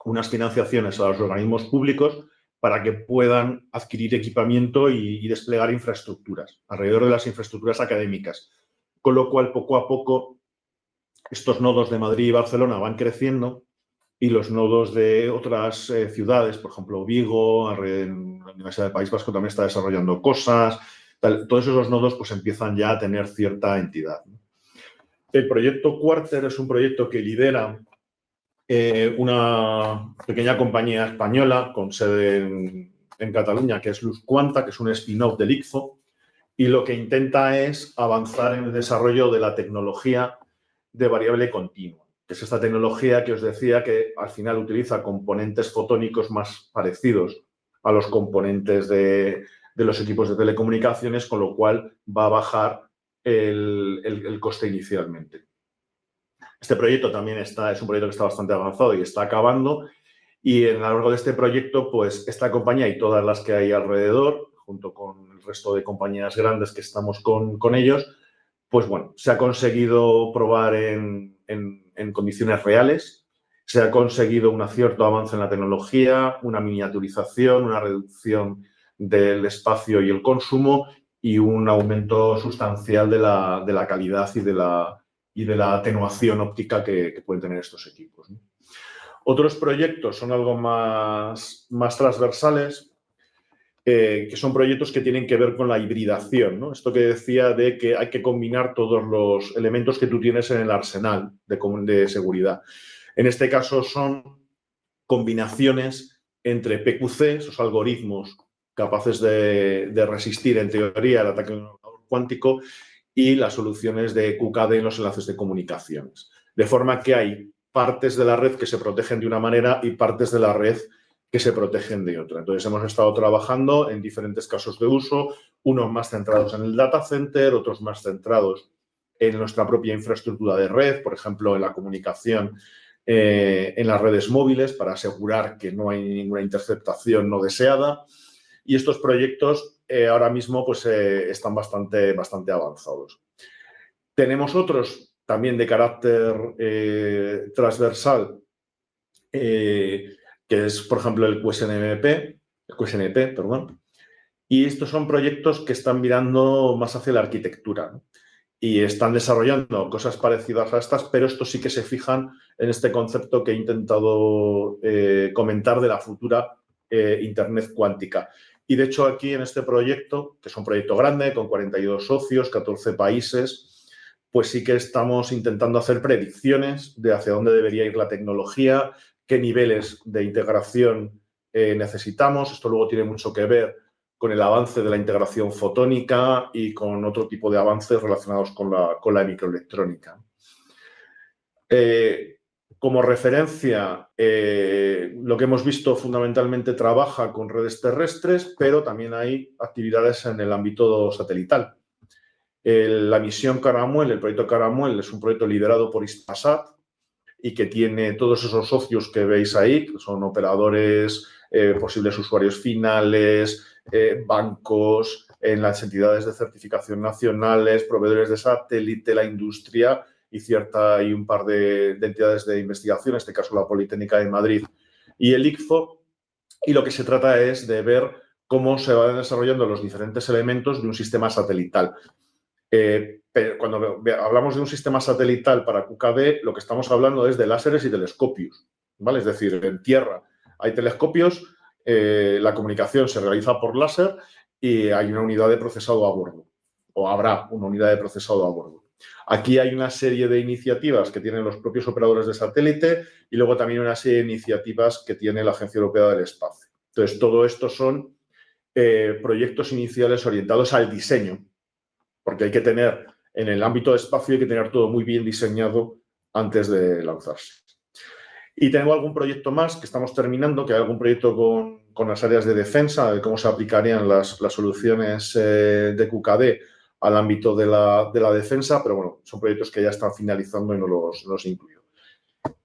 Speaker 2: unas financiaciones a los organismos públicos para que puedan adquirir equipamiento y desplegar infraestructuras alrededor de las infraestructuras académicas. Con lo cual, poco a poco, estos nodos de Madrid y Barcelona van creciendo y los nodos de otras ciudades, por ejemplo, Vigo, en la Universidad del País Vasco también está desarrollando cosas. Todos esos nodos pues empiezan ya a tener cierta entidad. El proyecto Quarter es un proyecto que lidera una pequeña compañía española con sede en Cataluña, que es Luz Quanta, que es un spin-off del ICFO, y lo que intenta es avanzar en el desarrollo de la tecnología de variable continua, que es esta tecnología que os decía que al final utiliza componentes fotónicos más parecidos a los componentes de los equipos de telecomunicaciones, con lo cual va a bajar el coste inicialmente. Este proyecto también es un proyecto que está bastante avanzado y está acabando. Y a lo largo de este proyecto, pues esta compañía y todas las que hay alrededor, junto con el resto de compañías grandes que estamos con ellos, pues bueno, se ha conseguido probar en condiciones reales, se ha conseguido un cierto avance en la tecnología, una miniaturización, una reducción del espacio y el consumo y un aumento sustancial de la calidad y de la atenuación óptica que pueden tener estos equipos, ¿no? Otros proyectos son algo más transversales, que son proyectos que tienen que ver con la hibridación, ¿no? Esto que decía de que hay que combinar todos los elementos que tú tienes en el arsenal de seguridad. En este caso son combinaciones entre PQC, esos algoritmos capaces de resistir, en teoría, el ataque de un ordenador cuántico, y las soluciones de QKD en los enlaces de comunicaciones. De forma que hay partes de la red que se protegen de una manera y partes de la red que se protegen de otra. Entonces, hemos estado trabajando en diferentes casos de uso, unos más centrados en el data center, otros más centrados en nuestra propia infraestructura de red, por ejemplo, en la comunicación en las redes móviles para asegurar que no hay ninguna interceptación no deseada. Y estos proyectos ahora mismo pues, están bastante avanzados. Tenemos otros también de carácter transversal, que es, por ejemplo, el QSNP, perdón. Y estos son proyectos que están mirando más hacia la arquitectura, ¿no? Y están desarrollando cosas parecidas a estas, pero estos sí que se fijan en este concepto que he intentado comentar de la futura Internet cuántica. Y de hecho aquí en este proyecto, que es un proyecto grande, con 42 socios, 14 países, pues sí que estamos intentando hacer predicciones de hacia dónde debería ir la tecnología, qué niveles de integración necesitamos. Esto luego tiene mucho que ver con el avance de la integración fotónica y con otro tipo de avances relacionados con la microelectrónica. Como referencia, lo que hemos visto fundamentalmente trabaja con redes terrestres, pero también hay actividades en el ámbito satelital. La misión Caramuel, el proyecto Caramuel, es un proyecto liderado por Hispasat y que tiene todos esos socios que veis ahí, que son operadores, posibles usuarios finales, bancos, en las entidades de certificación nacionales, proveedores de satélite, la industria y un par de entidades de investigación, en este caso la Politécnica de Madrid y el ICFO. Y lo que se trata es de ver cómo se van desarrollando los diferentes elementos de un sistema satelital. Pero cuando hablamos de un sistema satelital para QKD, lo que estamos hablando es de láseres y telescopios, ¿vale? Es decir, en tierra hay telescopios, la comunicación se realiza por láser y hay una unidad de procesado a bordo, o habrá una unidad de procesado a bordo. Aquí hay una serie de iniciativas que tienen los propios operadores de satélite y luego también una serie de iniciativas que tiene la Agencia Europea del Espacio. Entonces, todo esto son proyectos iniciales orientados al diseño, porque hay que tener, en el ámbito de espacio, hay que tener todo muy bien diseñado antes de lanzarse. Y tengo algún proyecto más que estamos terminando, que hay algún proyecto con las áreas de defensa, de cómo se aplicarían las soluciones de QKD al ámbito de la defensa, pero bueno, son proyectos que ya están finalizando y no los incluyo.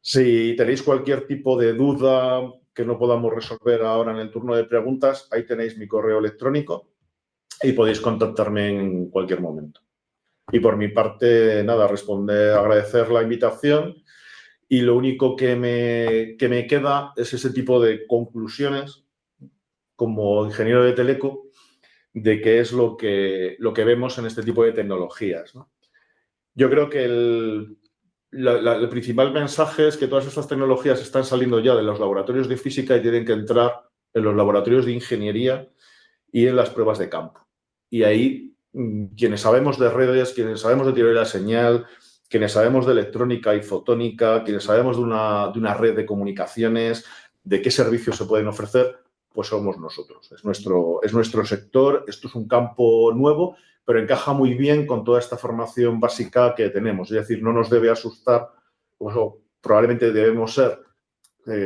Speaker 2: Si tenéis cualquier tipo de duda que no podamos resolver ahora en el turno de preguntas, ahí tenéis mi correo electrónico y podéis contactarme en cualquier momento. Y por mi parte, nada, agradecer la invitación y lo único que me queda es ese tipo de conclusiones como ingeniero de teleco de qué es lo que vemos en este tipo de tecnologías, ¿no? Yo creo que el principal mensaje es que todas estas tecnologías están saliendo ya de los laboratorios de física y tienen que entrar en los laboratorios de ingeniería y en las pruebas de campo. Y ahí, quienes sabemos de redes, quienes sabemos de teoría de la señal, quienes sabemos de electrónica y fotónica, quienes sabemos de una red de comunicaciones, de qué servicios se pueden ofrecer, pues somos nosotros. Es nuestro sector, esto es un campo nuevo, pero encaja muy bien con toda esta formación básica que tenemos. Es decir, no nos debe asustar, pues, probablemente debemos ser,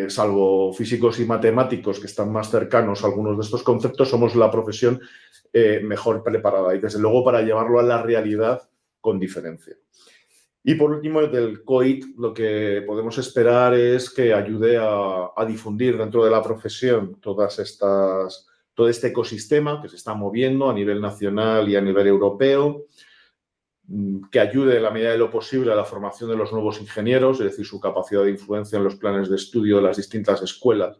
Speaker 2: salvo físicos y matemáticos que están más cercanos a algunos de estos conceptos, somos la profesión mejor preparada y desde luego para llevarlo a la realidad con diferencia. Y por último, del COIT, lo que podemos esperar es que ayude a difundir dentro de la profesión todo este ecosistema que se está moviendo a nivel nacional y a nivel europeo, que ayude en la medida de lo posible a la formación de los nuevos ingenieros, es decir, su capacidad de influencia en los planes de estudio de las distintas escuelas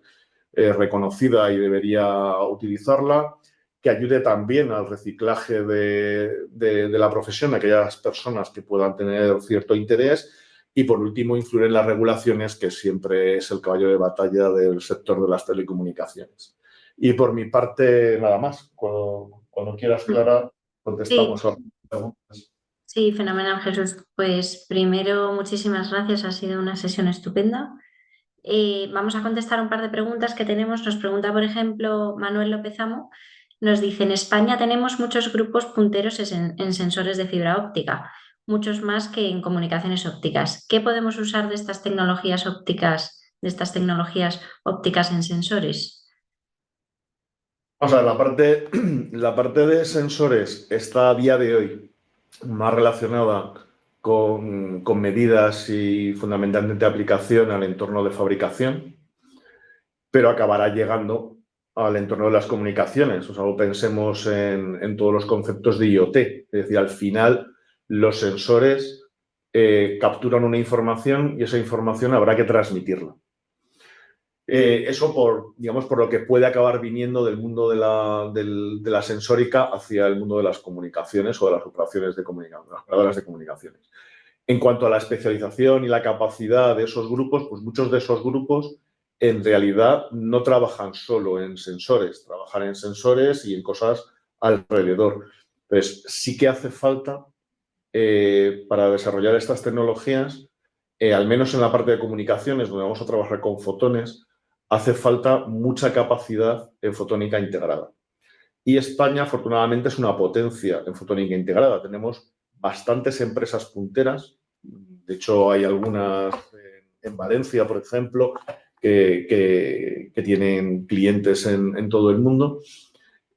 Speaker 2: reconocida y debería utilizarla, que ayude también al reciclaje de la profesión, a aquellas personas que puedan tener cierto interés y, por último, influir en las regulaciones, que siempre es el caballo de batalla del sector de las telecomunicaciones. Y por mi parte, nada más. Cuando quieras, Clara, contestamos a las preguntas.
Speaker 1: Sí, fenomenal, Jesús. Pues primero, muchísimas gracias. Ha sido una sesión estupenda. Vamos a contestar un par de preguntas que tenemos. Nos pregunta, por ejemplo, Manuel López Amo. Nos dice, en España tenemos muchos grupos punteros en sensores de fibra óptica, muchos más que en comunicaciones ópticas. ¿Qué podemos usar de estas tecnologías ópticas, en sensores?
Speaker 2: O sea, la parte de sensores está a día de hoy más relacionada con medidas y fundamentalmente aplicación al entorno de fabricación, pero acabará llegando al entorno de las comunicaciones. O sea, pensemos en todos los conceptos de IoT. Es decir, al final los sensores capturan una información y esa información habrá que transmitirla. Eso por lo que puede acabar viniendo del mundo de la sensórica hacia el mundo de las comunicaciones o de las operaciones de comunicación, las operadoras de comunicaciones. En cuanto a la especialización y la capacidad de esos grupos, pues muchos de esos grupos en realidad no trabajan solo en sensores, trabajan en sensores y en cosas alrededor. Pues sí que hace falta para desarrollar estas tecnologías, al menos en la parte de comunicaciones, donde vamos a trabajar con fotones, hace falta mucha capacidad en fotónica integrada. Y España, afortunadamente, es una potencia en fotónica integrada. Tenemos bastantes empresas punteras. De hecho, hay algunas en Valencia, por ejemplo, que tienen clientes en todo el mundo.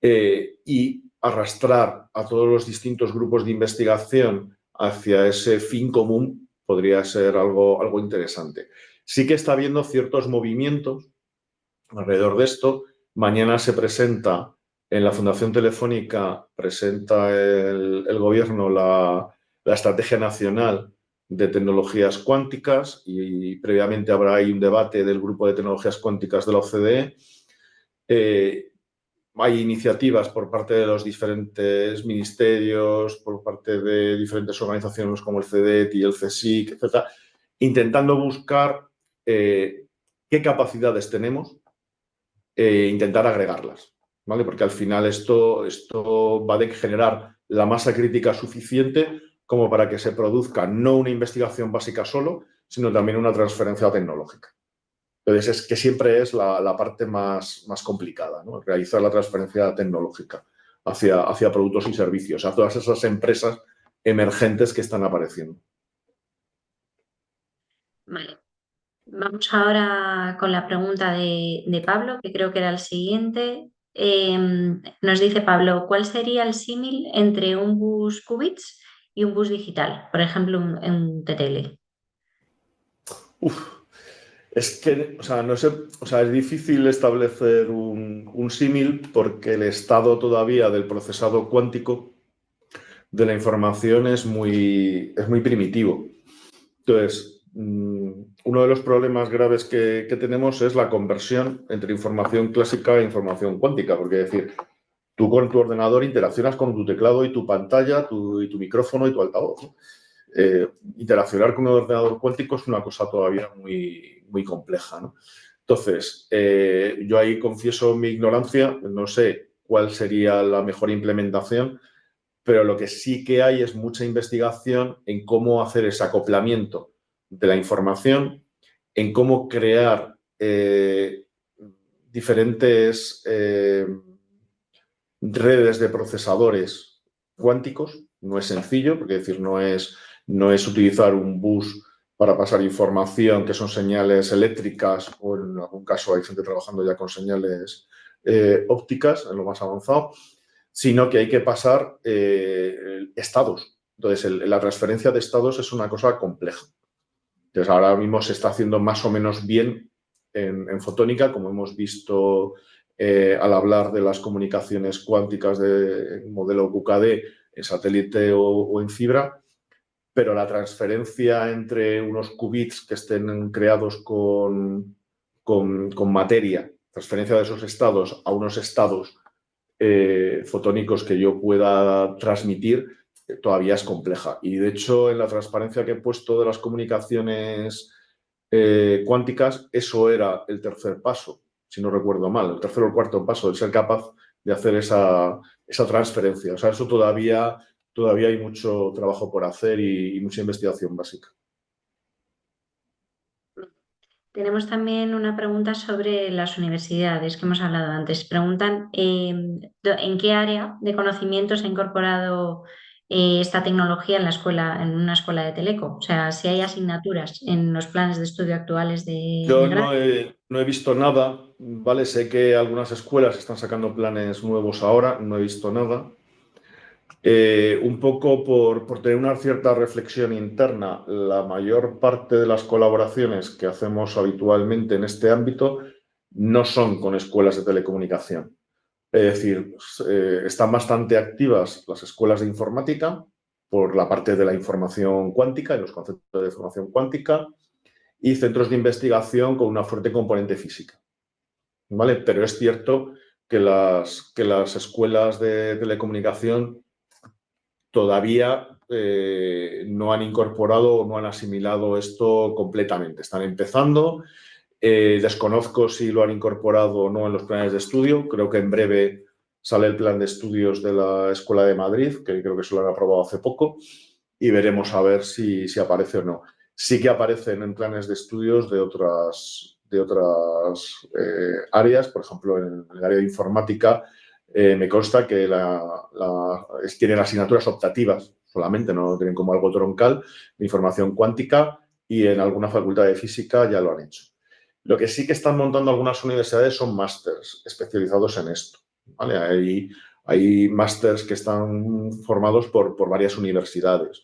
Speaker 2: Y arrastrar a todos los distintos grupos de investigación hacia ese fin común podría ser algo interesante. Sí que está habiendo ciertos movimientos alrededor de esto. Mañana se presenta en la Fundación Telefónica, presenta el gobierno la Estrategia Nacional de Tecnologías Cuánticas y previamente habrá ahí un debate del Grupo de Tecnologías Cuánticas de la OCDE. hay iniciativas por parte de los diferentes ministerios, por parte de diferentes organizaciones como el CEDET y el CSIC, etcétera, intentando buscar qué capacidades tenemos e intentar agregarlas, ¿vale? Porque al final esto va a generar la masa crítica suficiente como para que se produzca no una investigación básica solo, sino también una transferencia tecnológica. Entonces, es que siempre es la parte más complicada, ¿no? Realizar la transferencia tecnológica hacia productos y servicios, a todas esas empresas emergentes que están apareciendo.
Speaker 1: Vale. Vamos ahora con la pregunta de Pablo, que creo que era el siguiente. Nos dice Pablo, ¿cuál sería el símil entre un bus qubits y un bus digital? Por ejemplo, un TTL.
Speaker 2: Es que, o sea, no sé, o sea, es difícil establecer un símil porque el estado todavía del procesado cuántico de la información es muy primitivo. Entonces, uno de los problemas graves que tenemos es la conversión entre información clásica e información cuántica, porque es decir, tú con tu ordenador interaccionas con tu teclado y tu pantalla y tu micrófono y tu altavoz, ¿no? Interaccionar con un ordenador cuántico es una cosa todavía muy compleja, ¿no? Entonces, yo ahí confieso mi ignorancia, no sé cuál sería la mejor implementación, pero lo que sí que hay es mucha investigación en cómo hacer ese acoplamiento de la información, en cómo crear diferentes redes de procesadores cuánticos. No es sencillo, porque es decir, no es utilizar un bus para pasar información que son señales eléctricas o en algún caso hay gente trabajando ya con señales ópticas en lo más avanzado, sino que hay que pasar estados. Entonces, la transferencia de estados es una cosa compleja. Entonces, ahora mismo se está haciendo más o menos bien en fotónica, como hemos visto al hablar de las comunicaciones cuánticas de modelo QKD en satélite o en fibra, pero la transferencia entre unos qubits que estén creados con materia, transferencia de esos estados a unos estados fotónicos que yo pueda transmitir, todavía es compleja. Y de hecho, en la transparencia que he puesto de las comunicaciones cuánticas, eso era el tercer paso, si no recuerdo mal, el tercer o el cuarto paso, el ser capaz de hacer esa transferencia. O sea, eso todavía hay mucho trabajo por hacer y mucha investigación básica.
Speaker 1: Tenemos también una pregunta sobre las universidades que hemos hablado antes. Preguntan en qué área de conocimiento se ha incorporado esta tecnología en la escuela, en una escuela de teleco. O sea, si hay asignaturas en los planes de estudio actuales
Speaker 2: Yo
Speaker 1: de grado.
Speaker 2: no he visto nada, ¿vale? Sé que algunas escuelas están sacando planes nuevos ahora, no he visto nada. Un poco por tener una cierta reflexión interna, la mayor parte de las colaboraciones que hacemos habitualmente en este ámbito no son con escuelas de telecomunicación. Es decir, están bastante activas las escuelas de informática por la parte de la información cuántica y los conceptos de información cuántica y centros de investigación con una fuerte componente física, ¿vale? Pero es cierto que las escuelas de telecomunicación todavía no han incorporado o no han asimilado esto completamente. Están empezando. Desconozco si lo han incorporado o no en los planes de estudio. Creo que en breve sale el plan de estudios de la Escuela de Madrid, que creo que se lo han aprobado hace poco, y veremos a ver si aparece o no. Sí que aparecen en planes de estudios de otras áreas, por ejemplo, en el área de informática. Me consta que tienen asignaturas optativas solamente, no tienen como algo troncal de información cuántica y en alguna facultad de física ya lo han hecho. Lo que sí que están montando algunas universidades son másters especializados en esto, ¿vale? Hay másters que están formados por varias universidades.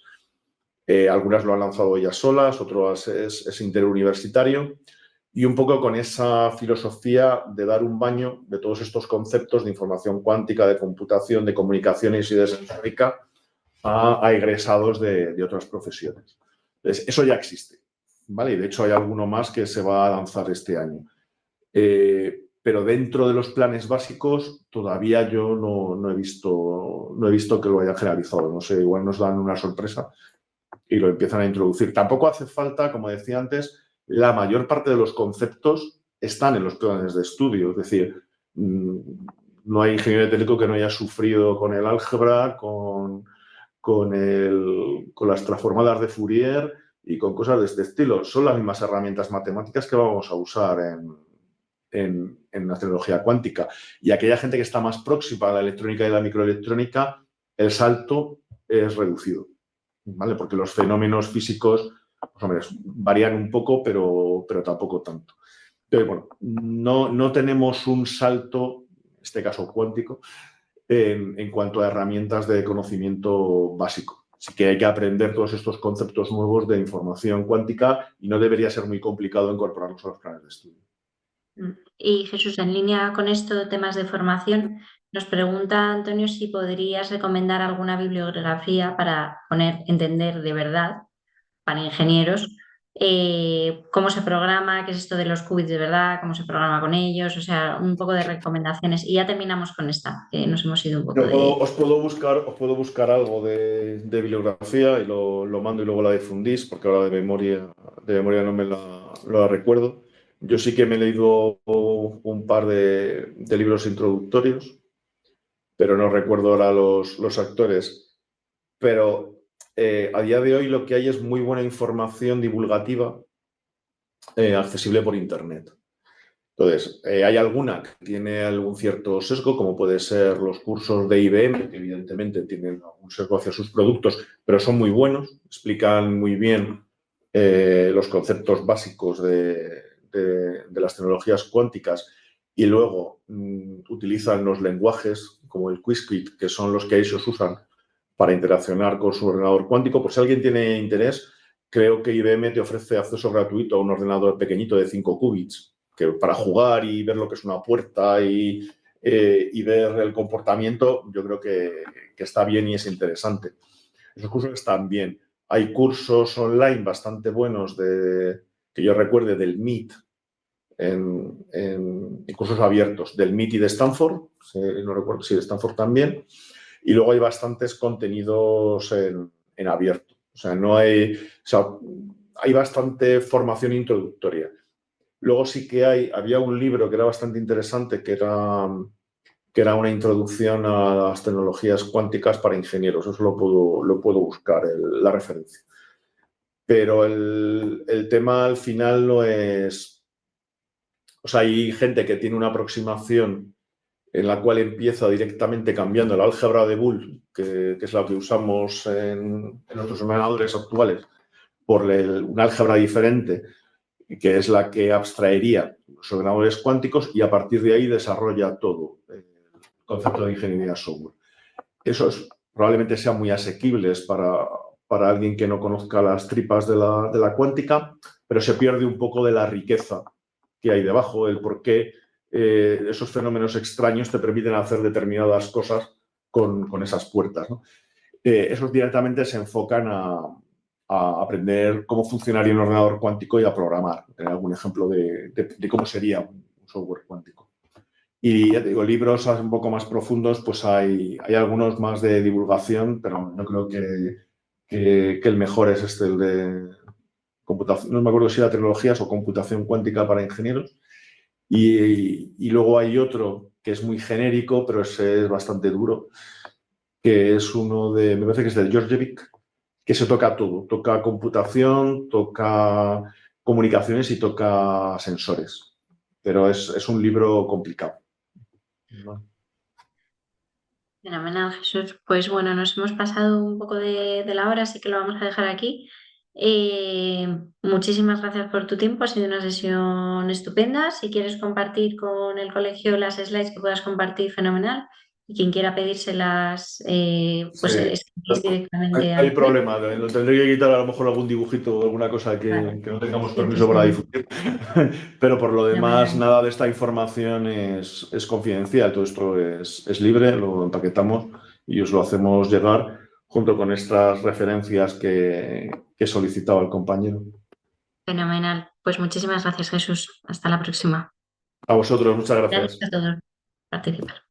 Speaker 2: Algunas lo han lanzado ellas solas, otras es interuniversitario. Y un poco con esa filosofía de dar un baño de todos estos conceptos de información cuántica, de computación, de comunicaciones y de sensórica a egresados de otras profesiones. Entonces, eso ya existe, ¿vale? Y de hecho hay alguno más que se va a lanzar este año. pero dentro de los planes básicos todavía yo no he visto que lo hayan generalizado. No sé, igual nos dan una sorpresa y lo empiezan a introducir. Tampoco hace falta, como decía antes, la mayor parte de los conceptos están en los planes de estudio. Es decir, no hay ingeniero de técnico que no haya sufrido con el álgebra, con las transformadas de Fourier y con cosas de este estilo. Son las mismas herramientas matemáticas que vamos a usar en la tecnología cuántica. Y aquella gente que está más próxima a la electrónica y la microelectrónica, el salto es reducido, ¿vale? Porque los fenómenos físicos, pues, hombre, varían un poco, pero tampoco tanto. Entonces, bueno, no tenemos un salto, en este caso cuántico, en cuanto a herramientas de conocimiento básico. Así que hay que aprender todos estos conceptos nuevos de información cuántica y no debería ser muy complicado incorporarlos a los planes de estudio.
Speaker 1: Y Jesús, en línea con esto de temas de formación, nos pregunta Antonio si podrías recomendar alguna bibliografía para entender de verdad, para ingenieros, cómo se programa, qué es esto de los qubits de verdad, cómo se programa con ellos, o sea, un poco de recomendaciones. Y ya terminamos con esta, que nos hemos ido un poco de...
Speaker 2: Os puedo buscar algo de bibliografía y lo mando y luego la difundís, porque ahora de memoria no me la recuerdo. Yo sí que me he leído un par de libros introductorios, pero no recuerdo ahora los actores. Pero a día de hoy lo que hay es muy buena información divulgativa accesible por Internet. Entonces, hay alguna que tiene algún cierto sesgo, como puede ser los cursos de IBM, que evidentemente tienen un sesgo hacia sus productos, pero son muy buenos, explican muy bien los conceptos básicos de las tecnologías cuánticas y luego utilizan los lenguajes como el Qiskit, que son los que ellos usan para interaccionar con su ordenador cuántico. Por si alguien tiene interés, creo que IBM te ofrece acceso gratuito a un ordenador pequeñito de 5 qubits, que para jugar y ver lo que es una puerta y ver el comportamiento, yo creo que está bien y es interesante. Esos cursos están bien. Hay cursos online bastante buenos que yo recuerde del MIT, en cursos abiertos, del MIT y de Stanford, no recuerdo si de Stanford también, y luego hay bastantes contenidos en abierto. O sea, hay bastante formación introductoria. Luego sí que había un libro que era bastante interesante, que era una introducción a las tecnologías cuánticas para ingenieros. Eso lo puedo buscar, la referencia. Pero el tema al final no es... O sea, hay gente que tiene una aproximación en la cual empieza directamente cambiando el álgebra de Boole, que es la que usamos en nuestros ordenadores actuales, por un álgebra diferente, que es la que abstraería los ordenadores cuánticos y a partir de ahí desarrolla todo el concepto de ingeniería software. Esos probablemente sean muy asequibles para alguien que no conozca las tripas de la cuántica, pero se pierde un poco de la riqueza que hay debajo, el por qué esos fenómenos extraños te permiten hacer determinadas cosas con esas puertas, ¿no? Esos directamente se enfocan a aprender cómo funcionaría un ordenador cuántico y a programar. Tener algún ejemplo de cómo sería un software cuántico. Y ya te digo, libros un poco más profundos, pues hay algunos más de divulgación, pero no creo que el mejor es el de computación, no me acuerdo si era tecnologías o computación cuántica para ingenieros. Y luego hay otro que es muy genérico, pero ese es bastante duro, que es me parece que es de Georgievic, que se toca todo. Toca computación, toca comunicaciones y toca sensores. Pero es un libro complicado.
Speaker 1: Fenomenal, Jesús. Pues bueno, nos hemos pasado un poco de la hora, así que lo vamos a dejar aquí. Muchísimas gracias por tu tiempo, ha sido una sesión estupenda. Si quieres compartir con el colegio las slides que puedas compartir, fenomenal. Y quien quiera pedírselas, pues
Speaker 2: Sí.
Speaker 1: escribir directamente
Speaker 2: Hay
Speaker 1: al web.
Speaker 2: problema, lo tendré que quitar a lo mejor algún dibujito o alguna cosa
Speaker 1: Vale,
Speaker 2: que no tengamos
Speaker 1: sí, que
Speaker 2: permiso para
Speaker 1: esté
Speaker 2: difundir. Pero por lo demás,
Speaker 1: fenomenal.
Speaker 2: nada de esta información es confidencial. Todo esto es libre, lo empaquetamos y os lo hacemos llegar junto con estas referencias que solicitaba el compañero.
Speaker 1: Fenomenal. Pues muchísimas gracias, Jesús. Hasta la próxima.
Speaker 2: A vosotros, muchas
Speaker 1: Gracias
Speaker 2: gracias.
Speaker 1: a todos por participar.